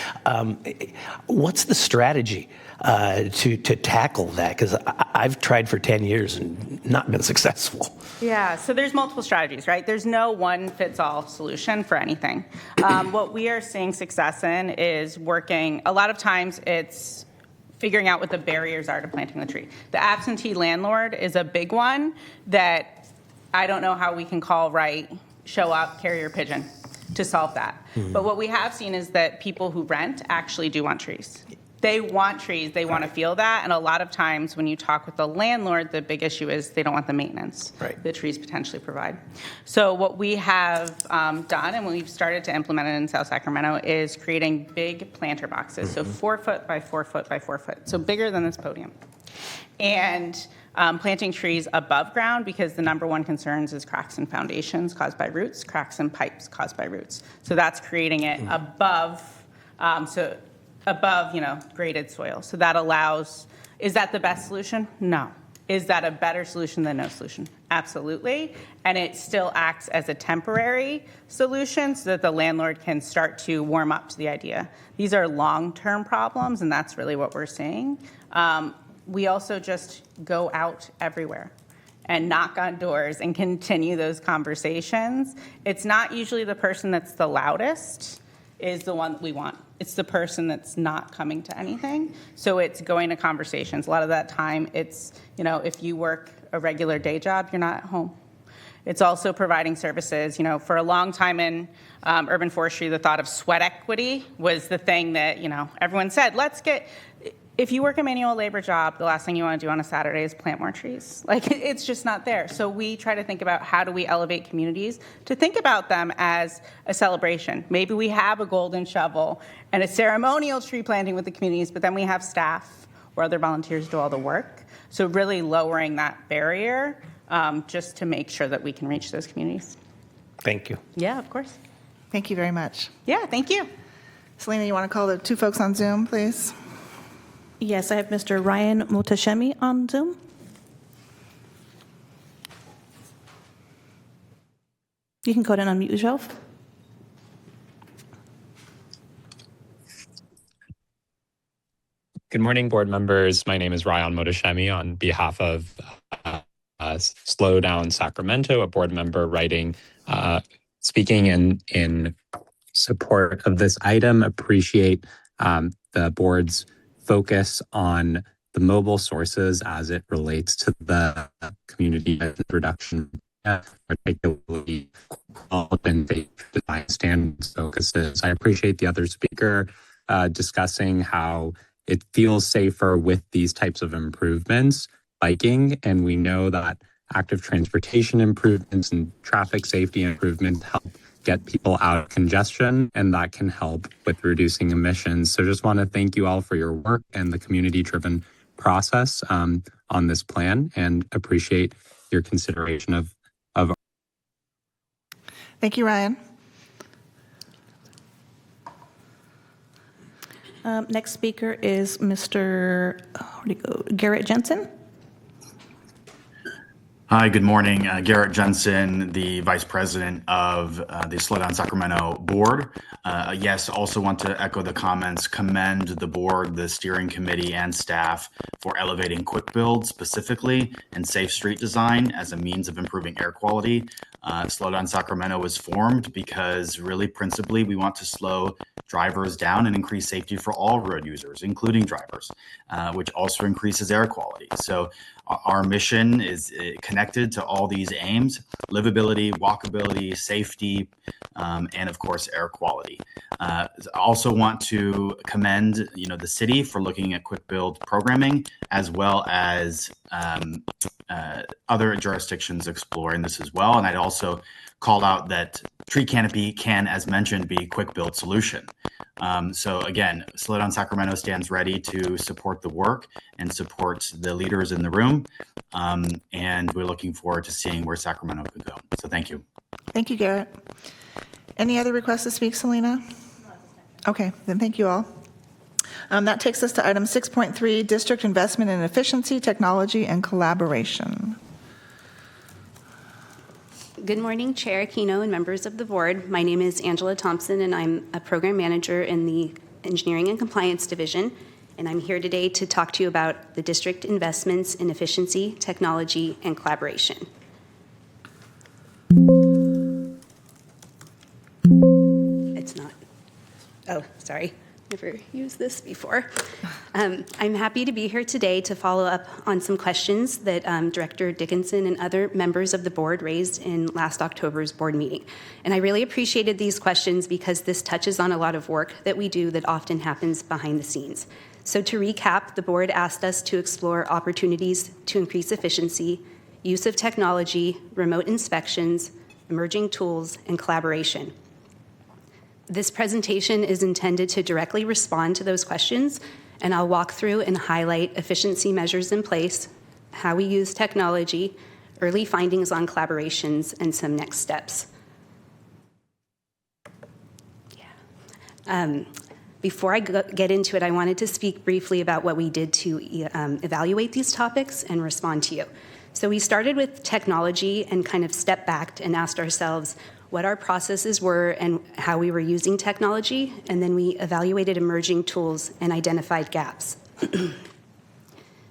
What's the strategy to tackle that? Because I've tried for 10 years and not been successful. Yeah, so there's multiple strategies, right? There's no one-fits-all solution for anything. What we are seeing success in is working, a lot of times it's figuring out what the barriers are to planting the tree. The absentee landlord is a big one that I don't know how we can call right, show up, carry your pigeon to solve that. Mm-hmm. But what we have seen is that people who rent actually do want trees. They want trees, they want to feel that, and a lot of times when you talk with the landlord, the big issue is they don't want the maintenance the trees potentially provide. So what we have done, and we've started to implement it in South Sacramento, is creating big planter boxes, so 4 foot by 4 foot by 4 foot, so bigger than this podium. And planting trees above ground, because the number one concerns is cracks in foundations caused by roots, cracks in pipes caused by roots. So that's creating it above, graded soil. So that allows, is that the best solution? No. Is that a better solution than no solution? Absolutely. And it still acts as a temporary solution so that the landlord can start to warm up to the idea. These are long-term problems, and that's really what we're seeing. We also just go out everywhere and knock on doors and continue those conversations. It's not usually the person that's the loudest is the one we want. It's the person that's not coming to anything. So it's going to conversations. A lot of that time, it's, if you work a regular day job, you're not at home. It's also providing services. For a long time in urban forestry, the thought of sweat equity was the thing that, everyone said, if you work a manual labor job, the last thing you want to do on a Saturday is plant more trees. It's just not there. So we try to think about how do we elevate communities to think about them as a celebration. Maybe we have a golden shovel and a ceremonial tree planting with the communities, but then we have staff or other volunteers do all the work. So really lowering that barrier just to make sure that we can reach those communities. Thank you. Yeah, of course. thank you very much. Yeah, thank you. Selena, you want to call the two folks on Zoom, please? Yes, I have Mr. Ryan Mutashemi on Zoom. You can go ahead and unmute yourself. Good morning, board members. My name is Ryan Motashemi on behalf of Slow Down Sacramento, a board member speaking in support of this item. Appreciate the board's focus on the mobile sources as it relates to the community reduction, particularly and design standards focuses. I appreciate the other speaker discussing how it feels safer with these types of improvements, biking, and we know that active transportation improvements and traffic safety improvements help get people out of congestion, and that can help with reducing emissions. So just want to thank you all for your work and the community-driven process on this plan, and appreciate your consideration of. Thank you, Ryan. Next speaker is Mr. Garrett Jensen. Hi, good morning. Garrett Jensen, the Vice President of the Slow Down Sacramento Board. Yes, also want to echo the comments, commend the board, the steering committee, and staff for elevating quick build specifically and safe street design as a means of improving air quality. Slow Down Sacramento was formed because really principally we want to slow drivers down and increase safety for all road users, including drivers, which also increases air quality. So our mission is connected to all these aims: livability, walkability, safety, and of course, air quality. I also want to commend, the city for looking at quick build programming, as well as other jurisdictions exploring this as well. And I'd also call out that tree canopy can, as mentioned, be a quick build solution. So again, Slow Down Sacramento stands ready to support the work and support the leaders in the room. And we're looking forward to seeing where Sacramento could go. So thank you. Thank you, Garrett. Any other requests to speak, Selena? Okay, then thank you all. That takes us to item 6.3, District Investment in Efficiency, Technology, and Collaboration. Good morning, Chair Aquino and members of the board. My name is Angela Thompson, and I'm a program manager in the Engineering and Compliance Division. And I'm here today to talk to you about the district investments in efficiency, technology, and collaboration. It's not. Oh, sorry. Never used this before. I'm happy to be here today to follow up on some questions that Director Dickinson and other members of the board raised in last October's board meeting. And I really appreciated these questions because this touches on a lot of work that we do that often happens behind the scenes. So to recap, the board asked us to explore opportunities to increase efficiency, use of technology, remote inspections, emerging tools, and collaboration. This presentation is intended to directly respond to those questions, and I'll walk through and highlight efficiency measures in place, how we use technology, early findings on collaborations, and some next steps. Before I get into it, I wanted to speak briefly about what we did to evaluate these topics and respond to you. So we started with technology and kind of stepped back and asked ourselves what our processes were and how we were using technology, and then we evaluated emerging tools and identified gaps.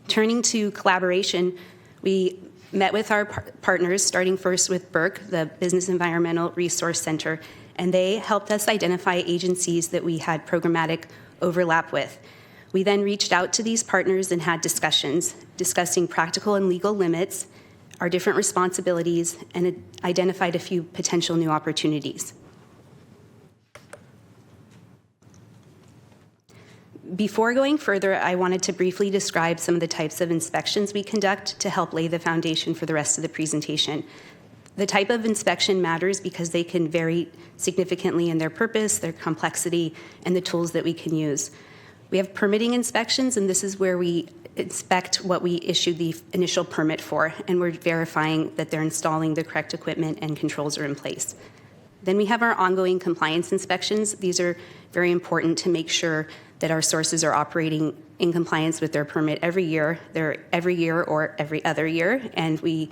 Turning to collaboration, we met with our partners, starting first with BERC, the Business Environmental Resource Center, and they helped us identify agencies that we had programmatic overlap with. We then reached out to these partners and had discussions, discussing practical and legal limits, our different responsibilities, and identified a few potential new opportunities. Before going further, I wanted to briefly describe some of the types of inspections we conduct to help lay the foundation for the rest of the presentation. The type of inspection matters because they can vary significantly in their purpose, their complexity, and the tools that we can use. We have permitting inspections, and this is where we inspect what we issued the initial permit for, and we're verifying that they're installing the correct equipment and controls are in place. Then we have our ongoing compliance inspections. These are very important to make sure that our sources are operating in compliance with their permit every year. They're every year or every other year, and we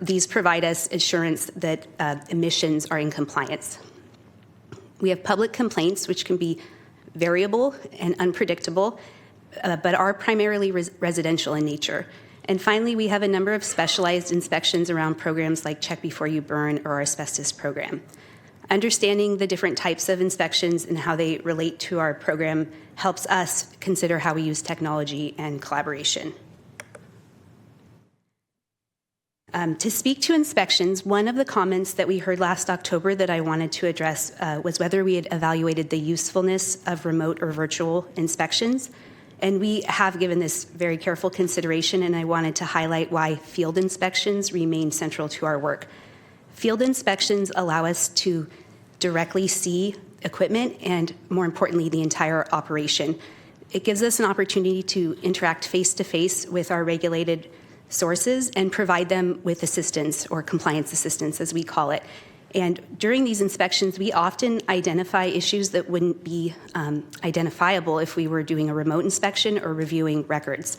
these provide us assurance that emissions are in compliance. We have public complaints, which can be variable and unpredictable, but are primarily residential in nature. And finally, we have a number of specialized inspections around programs like Check Before You Burn or our asbestos program. Understanding the different types of inspections and how they relate to our program helps us consider how we use technology and collaboration. To speak to inspections, one of the comments that we heard last October that I wanted to address was whether we had evaluated the usefulness of remote or virtual inspections. And we have given this very careful consideration, and I wanted to highlight why field inspections remain central to our work. Field inspections allow us to directly see equipment and, more importantly, the entire operation. It gives us an opportunity to interact face-to-face with our regulated sources and provide them with assistance, or compliance assistance as we call it. And during these inspections, we often identify issues that wouldn't be identifiable if we were doing a remote inspection or reviewing records.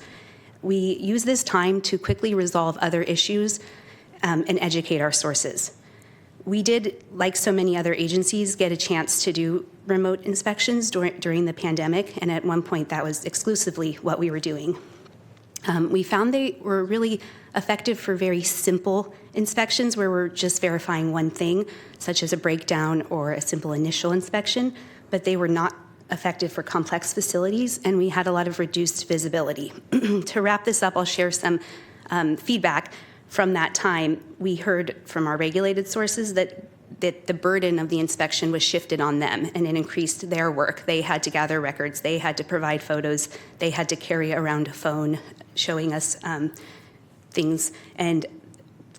We use this time to quickly resolve other issues and educate our sources. We did, like so many other agencies, get a chance to do remote inspections during the pandemic, and at one point that was exclusively what we were doing. We found they were really effective for very simple inspections where we're just verifying one thing, such as a breakdown or a simple initial inspection, but they were not effective for complex facilities, and we had a lot of reduced visibility. To wrap this up, I'll share some feedback from that time. We heard from our regulated sources that the burden of the inspection was shifted on them, and it increased their work. They had to gather records, they had to provide photos, they had to carry around a phone showing us things. And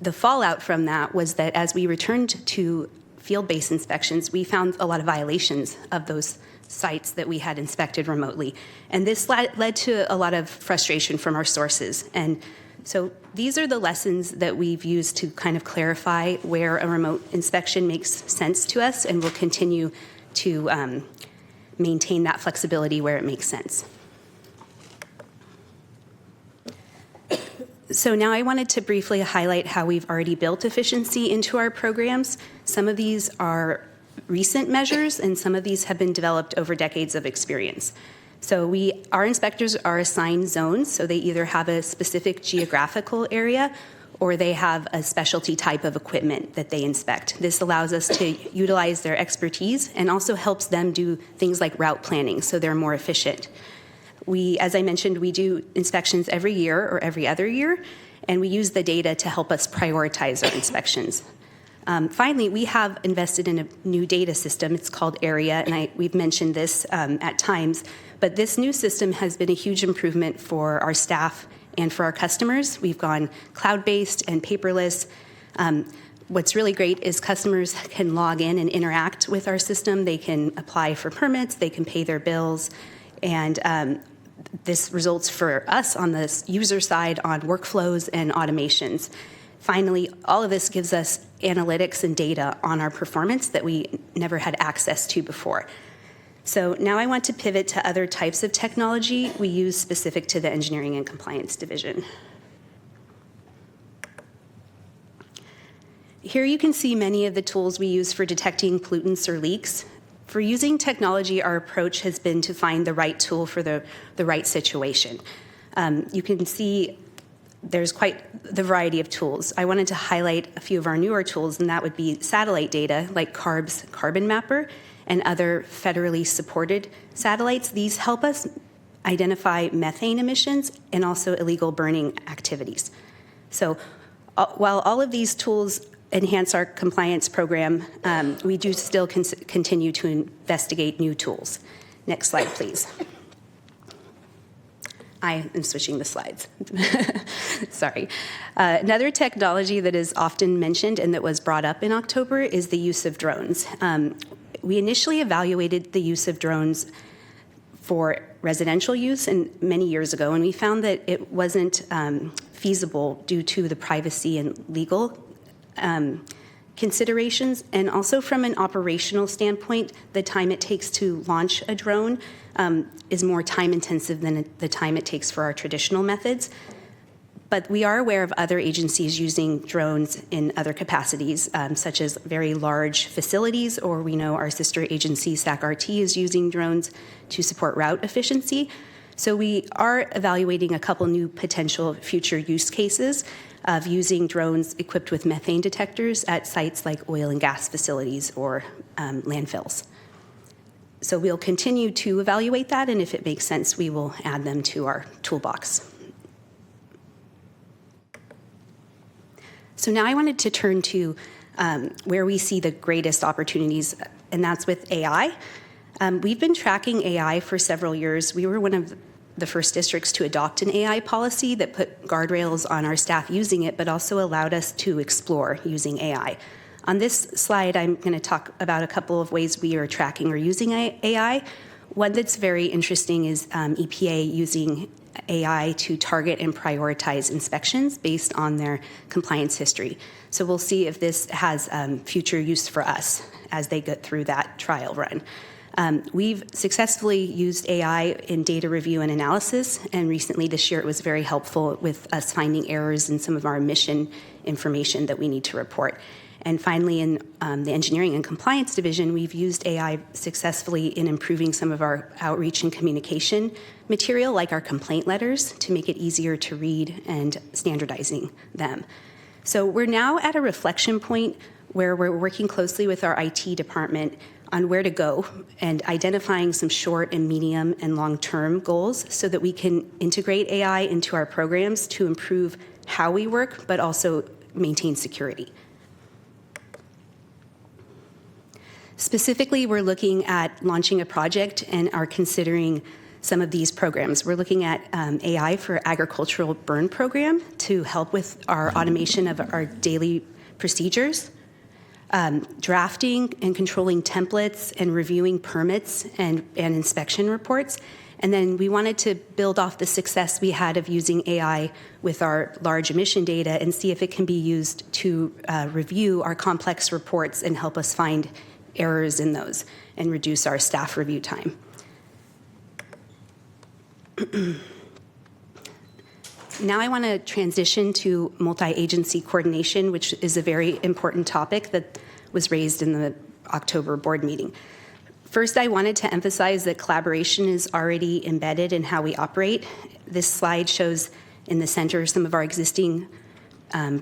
the fallout from that was that as we returned to field-based inspections, we found a lot of violations of those sites that we had inspected remotely. And this led to a lot of frustration from our sources. And so these are the lessons that we've used to kind of clarify where a remote inspection makes sense to us, and we'll continue to maintain that flexibility where it makes sense. So now I wanted to briefly highlight how we've already built efficiency into our programs. Some of these are recent measures, and some of these have been developed over decades of experience. So our inspectors are assigned zones, so they either have a specific geographical area or they have a specialty type of equipment that they inspect. This allows us to utilize their expertise and also helps them do things like route planning so they're more efficient. As I mentioned, we do inspections every year or every other year, and we use the data to help us prioritize our inspections. Finally, we have invested in a new data system. It's called AREA, and we've mentioned this at times, but this new system has been a huge improvement for our staff and for our customers. We've gone cloud-based and paperless. What's really great is customers can log in and interact with our system. They can apply for permits, they can pay their bills, and this results for us on the user side on workflows and automations. Finally, all of this gives us analytics and data on our performance that we never had access to before. So now I want to pivot to other types of technology we use specific to the Engineering and Compliance Division. Here you can see many of the tools we use for detecting pollutants or leaks. For using technology, our approach has been to find the right tool for the right situation. You can see there's quite the variety of tools. I wanted to highlight a few of our newer tools, and that would be satellite data like CARB's Carbon Mapper and other federally supported satellites. These help us identify methane emissions and also illegal burning activities. So while all of these tools enhance our compliance program, we do still continue to investigate new tools. Next slide, please. I am switching the slides. Sorry. Another technology that is often mentioned and that was brought up in October is the use of drones. We initially evaluated the use of drones for residential use many years ago, and we found that it wasn't feasible due to the privacy and legal considerations, and also from an operational standpoint, the time it takes to launch a drone is more time intensive than the time it takes for our traditional methods. But we are aware of other agencies using drones in other capacities, such as very large facilities, or we know our sister agency, SAC-RT, is using drones to support route efficiency. So we are evaluating a couple new potential future use cases of using drones equipped with methane detectors at sites like oil and gas facilities or landfills. So we'll continue to evaluate that, and if it makes sense, we will add them to our toolbox. So now I wanted to turn to where we see the greatest opportunities, and that's with AI. We've been tracking AI for several years. We were one of the first districts to adopt an AI policy that put guardrails on our staff using it, but also allowed us to explore using AI. On this slide, I'm going to talk about a couple of ways we are tracking or using AI. One that's very interesting is EPA using AI to target and prioritize inspections based on their compliance history. So we'll see if this has future use for us as they go through that trial run. We've successfully used AI in data review and analysis, and recently this year it was very helpful with us finding errors in some of our mission information that we need to report. And finally, in the Engineering and Compliance Division, we've used AI successfully in improving some of our outreach and communication material, like our complaint letters, to make it easier to read and standardizing them. So we're now at a reflection point where we're working closely with our IT department on where to go and identifying some short and medium and long-term goals so that we can integrate AI into our programs to improve how we work, but also maintain security. Specifically, we're looking at launching a project and are considering some of these programs. We're looking at AI for agricultural burn program to help with our automation of our daily procedures, drafting and controlling templates and reviewing permits and inspection reports. And then we wanted to build off the success we had of using AI with our large emission data and see if it can be used to review our complex reports and help us find errors in those and reduce our staff review time. Now I want to transition to multi-agency coordination, which is a very important topic that was raised in the October board meeting. First, I wanted to emphasize that collaboration is already embedded in how we operate. This slide shows in the center some of our existing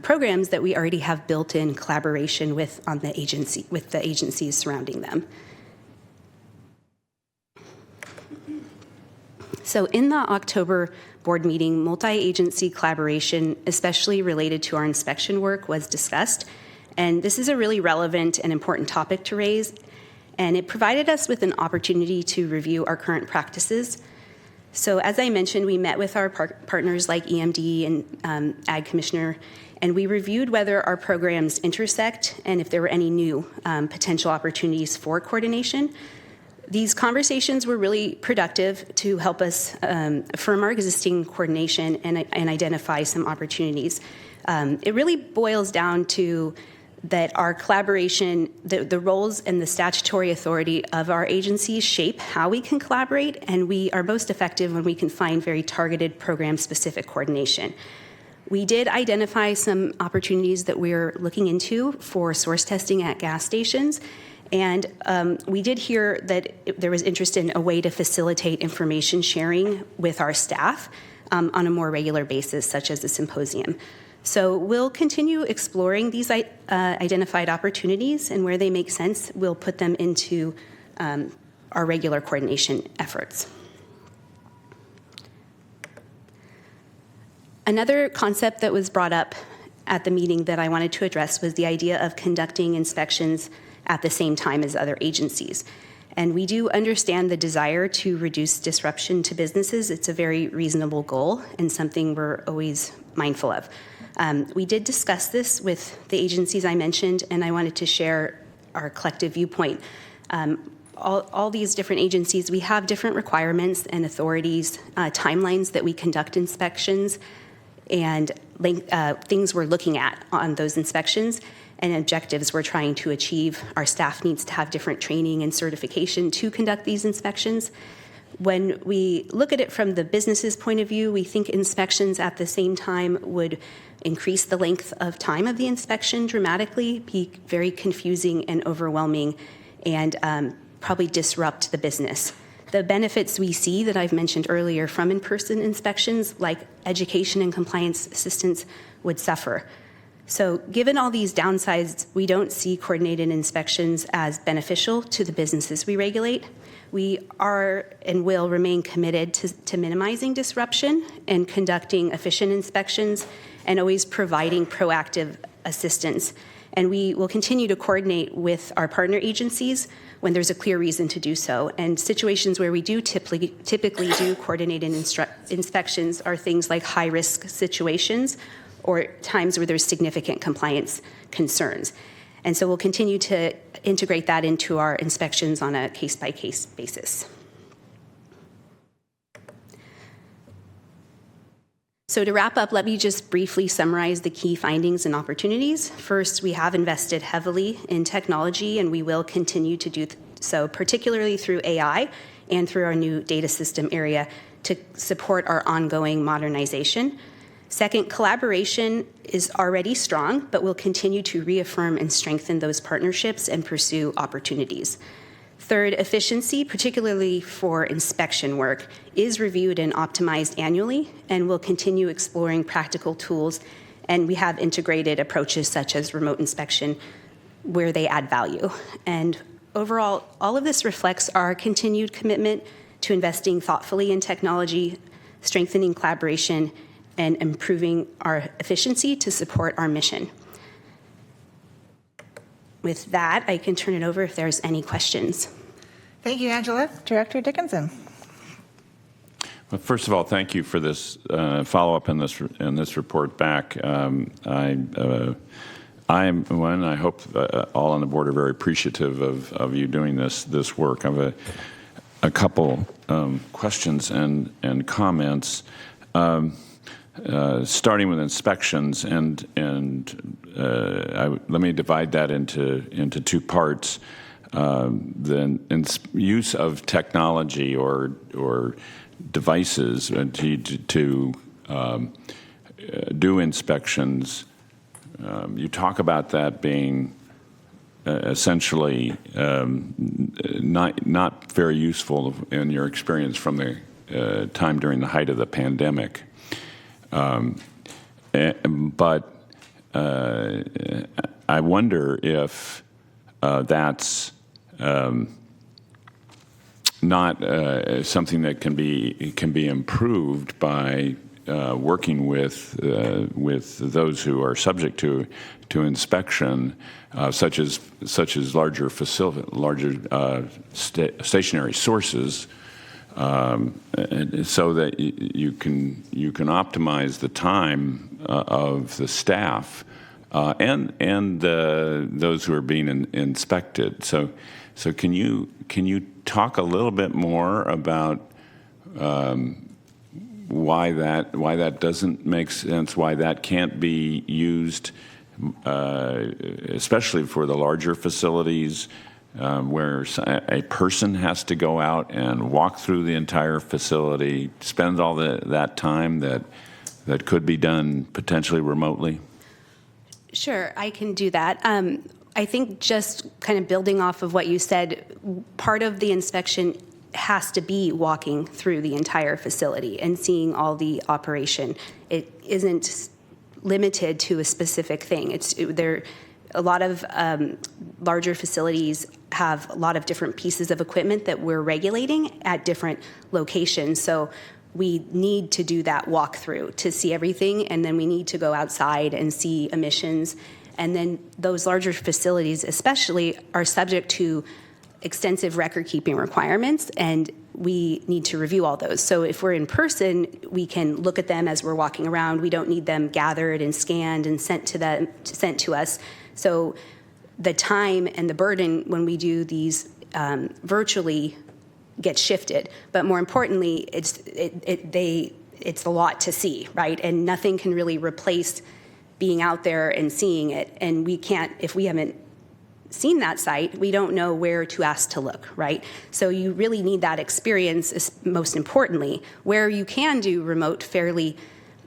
programs that we already have built-in collaboration with the agencies surrounding them. So in the October board meeting, multi-agency collaboration, especially related to our inspection work, was discussed. And this is a really relevant and important topic to raise. And it provided us with an opportunity to review our current practices. So as I mentioned, we met with our partners like Aqmd and Ag Commissioner, and we reviewed whether our programs intersect and if there were any new potential opportunities for coordination. These conversations were really productive to help us affirm our existing coordination and identify some opportunities. It really boils down to that our collaboration, the roles and the statutory authority of our agencies shape how we can collaborate, and we are most effective when we can find very targeted program-specific coordination. We did identify some opportunities that we're looking into for source testing at gas stations, and we did hear that there was interest in a way to facilitate information sharing with our staff on a more regular basis, such as a symposium. So we'll continue exploring these identified opportunities, and where they make sense, we'll put them into our regular coordination efforts. Another concept that was brought up at the meeting that I wanted to address was the idea of conducting inspections at the same time as other agencies. And we do understand the desire to reduce disruption to businesses. It's a very reasonable goal and something we're always mindful of. We did discuss this with the agencies I mentioned, and I wanted to share our collective viewpoint. All these different agencies, we have different requirements and authorities, timelines that we conduct inspections, and things we're looking at on those inspections, and objectives we're trying to achieve. Our staff needs to have different training and certification to conduct these inspections. When we look at it from the business's point of view, we think inspections at the same time would increase the length of time of the inspection dramatically, be very confusing and overwhelming, and probably disrupt the business. The benefits we see that I've mentioned earlier from in-person inspections, like education and compliance assistance, would suffer. So given all these downsides, we don't see coordinated inspections as beneficial to the businesses we regulate. We are and will remain committed to minimizing disruption and conducting efficient inspections and always providing proactive assistance. And we will continue to coordinate with our partner agencies when there's a clear reason to do so. And situations where we do typically do coordinated inspections are things like high-risk situations or times where there's significant compliance concerns. And so we'll continue to integrate that into our inspections on a case-by-case basis. So to wrap up, let me just briefly summarize the key findings and opportunities. First, we have invested heavily in technology, and we will continue to so particularly through AI and through our new data system area to support our ongoing modernization. Second, collaboration is already strong, but we'll continue to reaffirm and strengthen those partnerships and pursue opportunities. Third, efficiency, particularly for inspection work, is reviewed and optimized annually, and we'll continue exploring practical tools, and we have integrated approaches such as remote inspection where they add value. And overall, all of this reflects our continued commitment to investing thoughtfully in technology, strengthening collaboration, and improving our efficiency to support our mission. With that, I can turn it over if there's any questions. Thank you, Angela. Director Dickinson. Well, first of all, thank you for this follow-up in this report back. I am one. I hope all on the board are very appreciative of you doing this work. I have a couple questions and comments. Starting with inspections, let me divide that into two parts. The use of technology or devices to do inspections. You talk about that being essentially not very useful in your experience from the time during the height of the pandemic. But I wonder if that's not something that can be improved by working with those who are subject to inspection, such as larger stationary sources. So that you can optimize the time of the staff and those who are being inspected. So can you talk a little bit more about why that doesn't make sense? Why that can't be used, especially for the larger facilities? Where a person has to go out and walk through the entire facility, spend all that time that could be done potentially remotely? Sure, I can do that. I think just kind of building off of what you said, part of the inspection has to be walking through the entire facility and seeing all the operation. It isn't limited to a specific thing. A lot of larger facilities have a lot of different pieces of equipment that we're regulating at different locations. So we need to do that walkthrough to see everything, and then we need to go outside and see emissions. And then those larger facilities especially are subject to extensive record-keeping requirements, and we need to review all those. So if we're in person, we can look at them as we're walking around. We don't need them gathered and scanned and sent to us. So the time and the burden when we do these virtually gets shifted. But more importantly, it's a lot to see, right? And nothing can really replace being out there and seeing it. And we can't, if we haven't seen that site, we don't know where to ask to look, right? So you really need that experience, most importantly. Where you can do remote fairly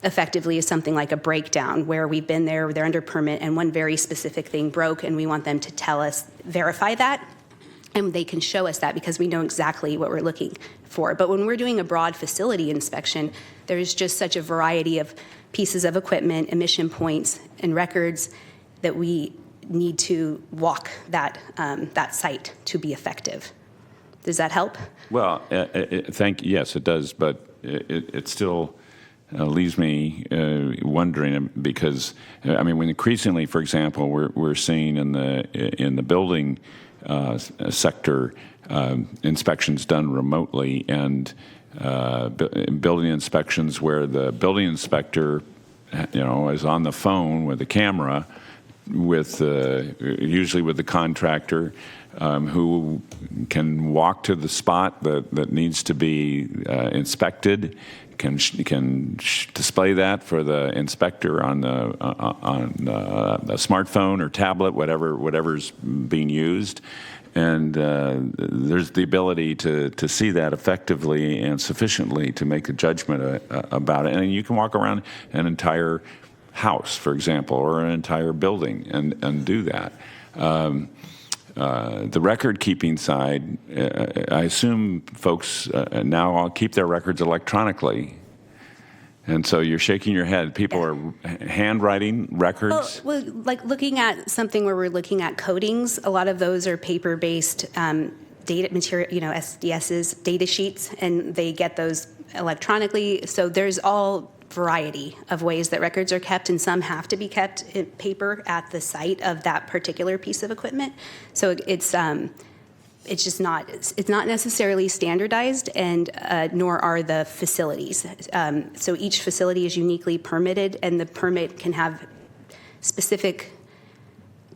effectively is something like a breakdown, where we've been there, they're under permit, and one very specific thing broke, and we want them to tell us, verify that, and they can show us that because we know exactly what we're looking for. But when we're doing a broad facility inspection, there's just such a variety of pieces of equipment, emission points, and records that we need to walk that site to be effective. Does that help? Well, yes, it does, but it still leaves me wondering, because when increasingly, for example, we're seeing in the building sector inspections done remotely, and building inspections where the building inspector, is on the phone with a camera, usually with the contractor, who can walk to the spot that needs to be inspected, can display that for the inspector on the smartphone or tablet, whatever's being used, there's the ability to see that effectively and sufficiently to make a judgment about it. And you can walk around an entire house, for example, or an entire building and do that. The record-keeping side, I assume folks now all keep their records electronically. And so you're shaking your head. People are handwriting records. Well, like looking at something where we're looking at codings, a lot of those are paper-based data material, SDSs, data sheets, and they get those electronically. So there's all variety of ways that records are kept, and some have to be kept in paper at the site of that particular piece of equipment. So it's just not necessarily standardized, and nor are the facilities. So each facility is uniquely permitted, and the permit can have specific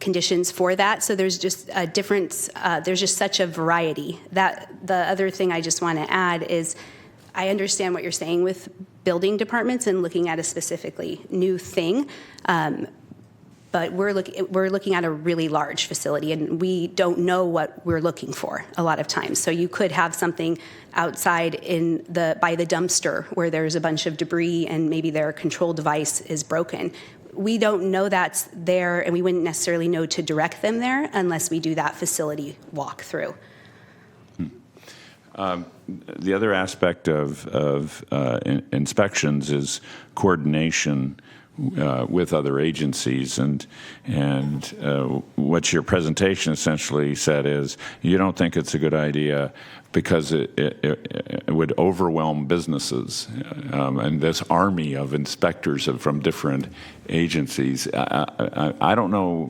conditions for that. So there's just a difference. There's just such a variety. That the other thing I just want to add is, I understand what you're saying with building departments and looking at a specifically new thing. But we're looking at a really large facility, and we don't know what we're looking for a lot of times. So you could have something outside by the dumpster where there's a bunch of debris and maybe their control device is broken. We don't know that's there, and we wouldn't necessarily know to direct them there unless we do that facility walkthrough. The other aspect of inspections is coordination with other agencies, and what your presentation essentially said is you don't think it's a good idea because it would overwhelm businesses and this army of inspectors from different agencies. I don't know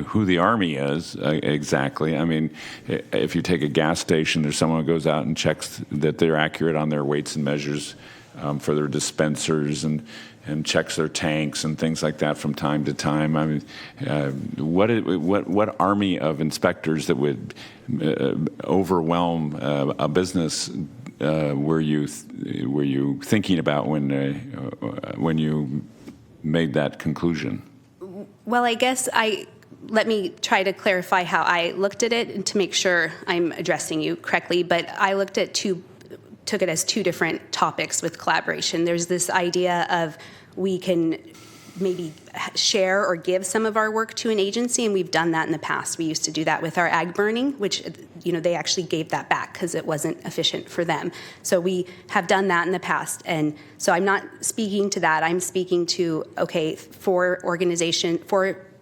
who the army is exactly. I mean, if you take a gas station, there's someone who goes out and checks that they're accurate on their weights and measures for their dispensers and checks their tanks and things like that from time to time. I mean, what army of inspectors that would overwhelm a business were you thinking about when you made that conclusion? Well, I guess let me try to clarify how I looked at it and to make sure I'm addressing you correctly. But I took it as two different topics with collaboration. There's this idea of we can maybe share or give some of our work to an agency, and we've done that in the past. We used to do that with our ag burning, which they actually gave that back because it wasn't efficient for them. So we have done that in the past, and so I'm not speaking to that. I'm speaking to, okay, four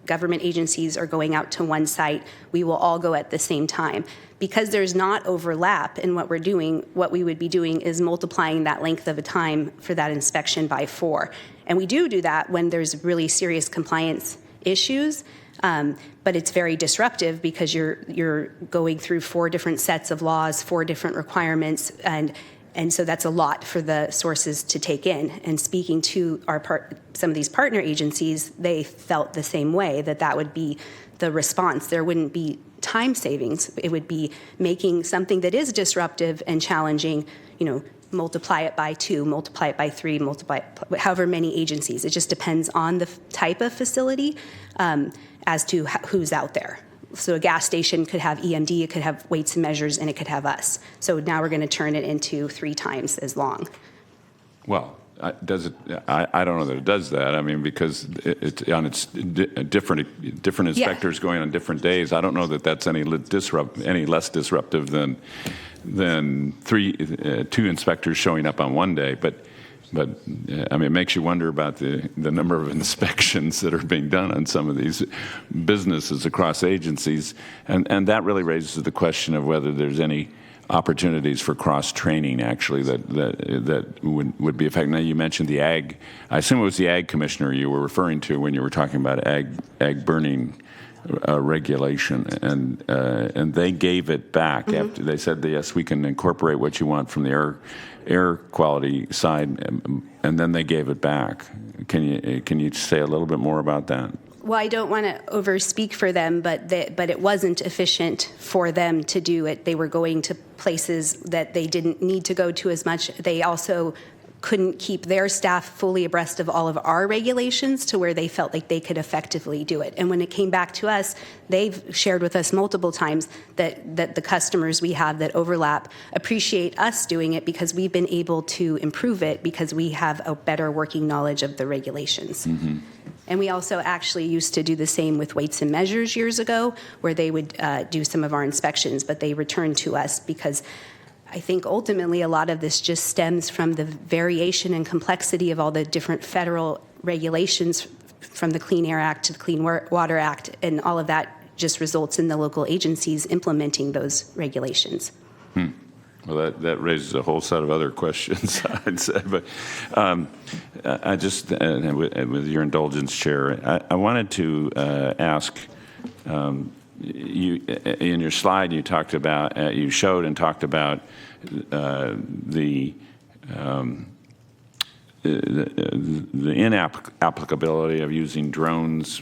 government agencies are going out to one site, we will all go at the same time. Because there's not overlap in what we're doing, what we would be doing is multiplying that length of a time for that inspection by 4. And we do that when there's really serious compliance issues, but it's very disruptive because you're going through 4 different sets of laws, 4 different requirements, and so that's a lot for the sources to take in. And speaking to some of these partner agencies, they felt the same way, that would be the response. There wouldn't be time savings. It would be making something that is disruptive and challenging, multiply it by 2, multiply it by 3, multiply it, however many agencies. It just depends on the type of facility as to who's out there. So a gas station could have EMD, it could have weights and measures, and it could have us. So now we're going to turn it into 3 times as long. Well, does it? I don't know that it does that. I mean, because it's on its different inspectors going on different days. I don't know that that's any less disruptive than 2 inspectors showing up on one day. But I mean, it makes you wonder about the number of inspections that are being done on some of these businesses across agencies, and that really raises the question of whether there's any opportunities for cross-training, actually, that would be effective. Now, you mentioned the ag. I assume it was the ag commissioner you were referring to when you were talking about ag burning regulation, and they gave it back. Mm-hmm. After they said, yes, we can incorporate what you want from the air quality side, and then they gave it back. Can you say a little bit more about that? Well, I don't want to overspeak for them, but it wasn't efficient for them to do it. They were going to places that they didn't need to go to as much. They also couldn't keep their staff fully abreast of all of our regulations to where they felt like they could effectively do it. And when it came back to us, they've shared with us multiple times that the customers we have that overlap appreciate us doing it because we've been able to improve it because we have a better working knowledge of the regulations. Mm-hmm. And we also actually used to do the same with weights and measures years ago, where they would do some of our inspections, but they returned to us because I think ultimately a lot of this just stems from the variation and complexity of all the different federal regulations from the Clean Air Act to the Clean Water Act, and all of that just results in the local agencies implementing those regulations. Well, that raises a whole set of other questions, I'd say. But I just, with your indulgence, Chair, I wanted to ask. You, in your slide, you talked about, you showed and talked about the inapplicability of using drones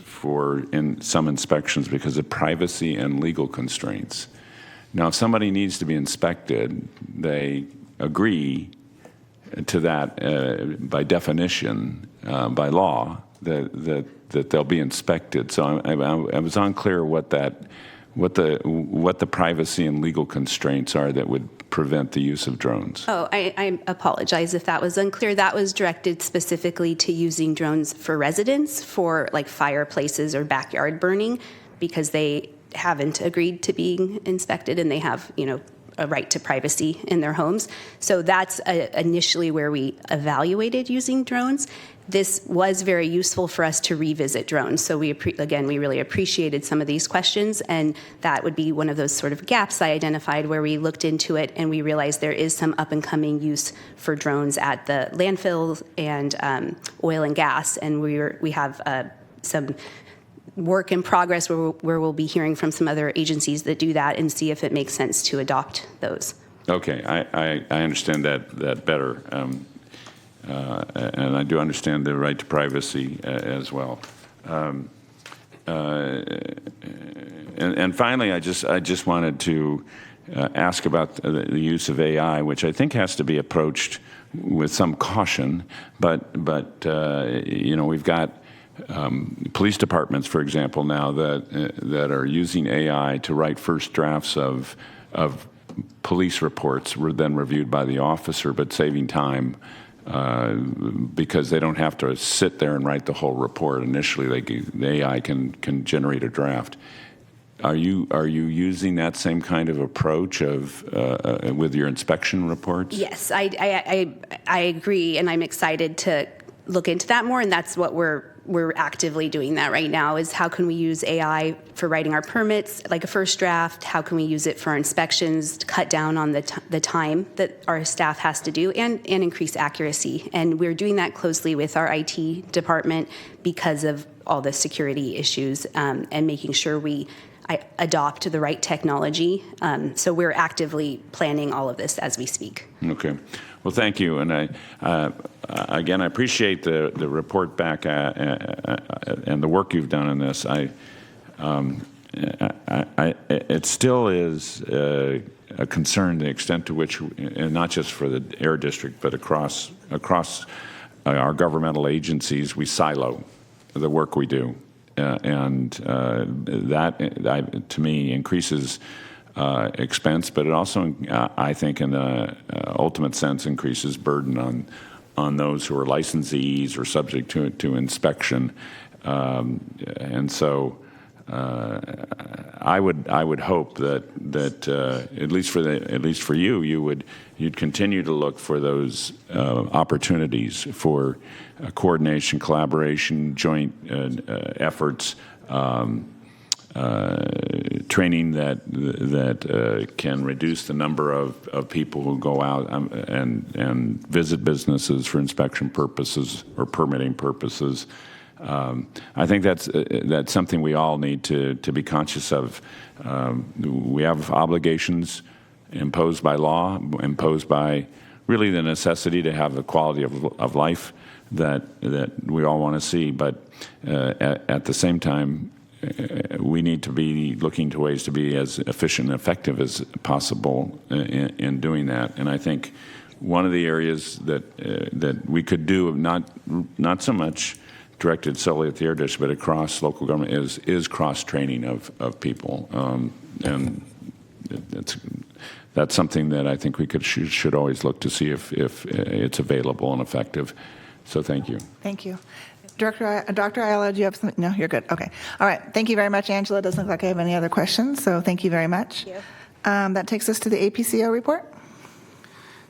in some inspections because of privacy and legal constraints. Now, if somebody needs to be inspected, they agree to that by definition, by law, that they'll be inspected. So I was unclear what the privacy and legal constraints are that would prevent the use of drones. Oh, I apologize if that was unclear. That was directed specifically to using drones for residents for like fireplaces or backyard burning, because they haven't agreed to being inspected and they have, a right to privacy in their homes. So that's initially where we evaluated using drones. This was very useful for us to revisit drones. So we really appreciated some of these questions, and that would be one of those sort of gaps I identified where we looked into it and we realized there is some up and coming use for drones at the landfills and oil and gas, and we have some work in progress where we'll be hearing from some other agencies that do that and see if it makes sense to adopt those. Okay, I understand that better. And I do understand the right to privacy as well. And finally, I just wanted to ask about the use of AI, which I think has to be approached with some caution. But we've got police departments, for example, now that are using AI to write first drafts of police reports, were then reviewed by the officer, but saving time. Because they don't have to sit there and write the whole report. Initially, the AI can generate a draft. Are you using that same kind of approach with your inspection reports? Yes, I agree, and I'm excited to look into that more. And that's what we're actively doing that right now. Is how can we use AI for writing our permits, like a first draft? How can we use it for our inspections to cut down on the time that our staff has to do and increase accuracy? And we're doing that closely with our IT department because of all the security issues and making sure we adopt the right technology. So we're actively planning all of this as we speak. Okay. Well, thank you. And I appreciate the report back and the work you've done on this. It still is a concern, the extent to which, and not just for the Air District, but across our governmental agencies, we silo the work we do. And that, to me, increases expense, but it also, I think, in the ultimate sense, increases burden on those who are licensees or subject to inspection. And so, I would hope that at least for you'd continue to look for those opportunities for coordination, collaboration, joint efforts. Training that can reduce the number of people who go out and visit businesses for inspection purposes or permitting purposes. I think that's something we all need to be conscious of. We have obligations imposed by law, imposed by really the necessity to have the quality of life that we all want to see. But at the same time, we need to be looking to ways to be as efficient and effective as possible in doing that. And I think one of the areas that we could do, not so much directed solely at the Air District, but across local government, is cross-training of people. And that's something that I think we should always look to see if it's available and effective. So thank you. Thank you. Dr. Ayala, do you have something? No, you're good. Okay. All right. Thank you very much, Angela. It doesn't look like I have any other questions, so thank you very much. Thank you. That takes us to the APCO report.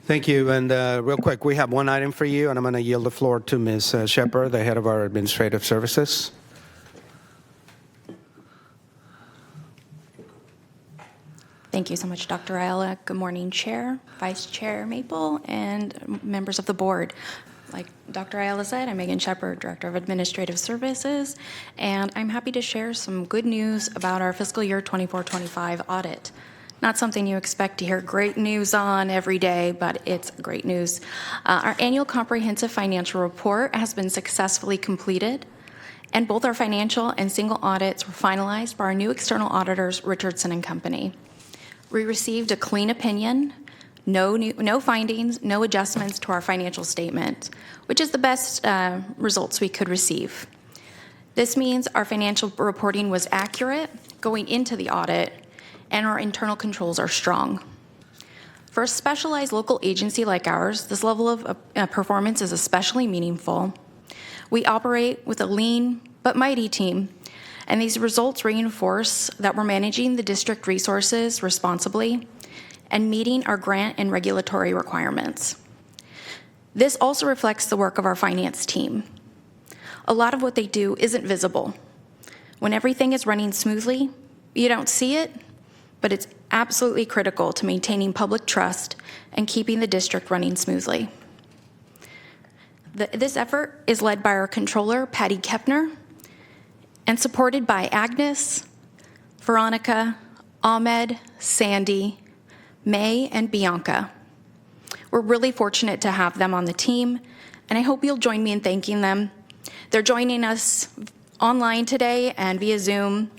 Thank you. And real quick, we have one item for you, and I'm going to yield the floor to Ms. Shepard, the head of our administrative services. Thank you so much, Dr. Ayala. Good morning, Chair, Vice Chair Maple, and members of the board. Like Dr. Ayala said, I'm Megan Shepard, Director of Administrative Services, and I'm happy to share some good news about our fiscal year 24-25 audit. Not something you expect to hear great news on every day, but it's great news. Our annual comprehensive financial report has been successfully completed, and both our financial and single audits were finalized by our new external auditors, Richardson and Company. We received a clean opinion, no findings, no adjustments to our financial statement, which is the best results we could receive. This means our financial reporting was accurate going into the audit, and our internal controls are strong. For a specialized local agency like ours, this level of performance is especially meaningful. We operate with a lean but mighty team, and these results reinforce that we're managing the district resources responsibly and meeting our grant and regulatory requirements. This also reflects the work of our finance team. A lot of what they do isn't visible. When everything is running smoothly, you don't see it, but it's absolutely critical to maintaining public trust and keeping the district running smoothly. This effort is led by our controller, Patty Kepner, and supported by Agnes, Veronica, Aqmd, Sandy, May, and Bianca. We're really fortunate to have them on the team, and I hope you'll join me in thanking them. They're joining us online today and via Zoom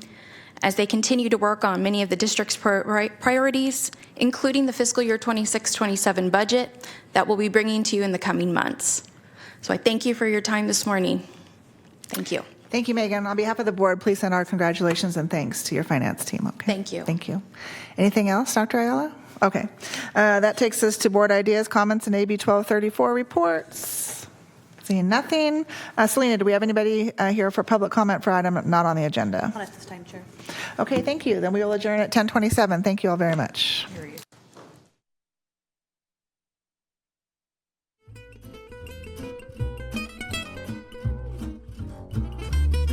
as they continue to work on many of the district's priorities, including the fiscal year 26-27 budget that we'll be bringing to you in the coming months. So I thank you for your time this morning. Thank you. Thank you, Megan. On behalf of the board, please send our congratulations and thanks to your finance team. Okay. Thank you. Thank you. Anything else, Dr. Ayala? Okay. That takes us to board ideas, comments, and AB 1234 reports. Seeing nothing. Selena, do we have anybody here for public comment for item not on the agenda? Not at this time, Chair. Okay, thank you. Then we will adjourn at 10:27. Thank you all very much.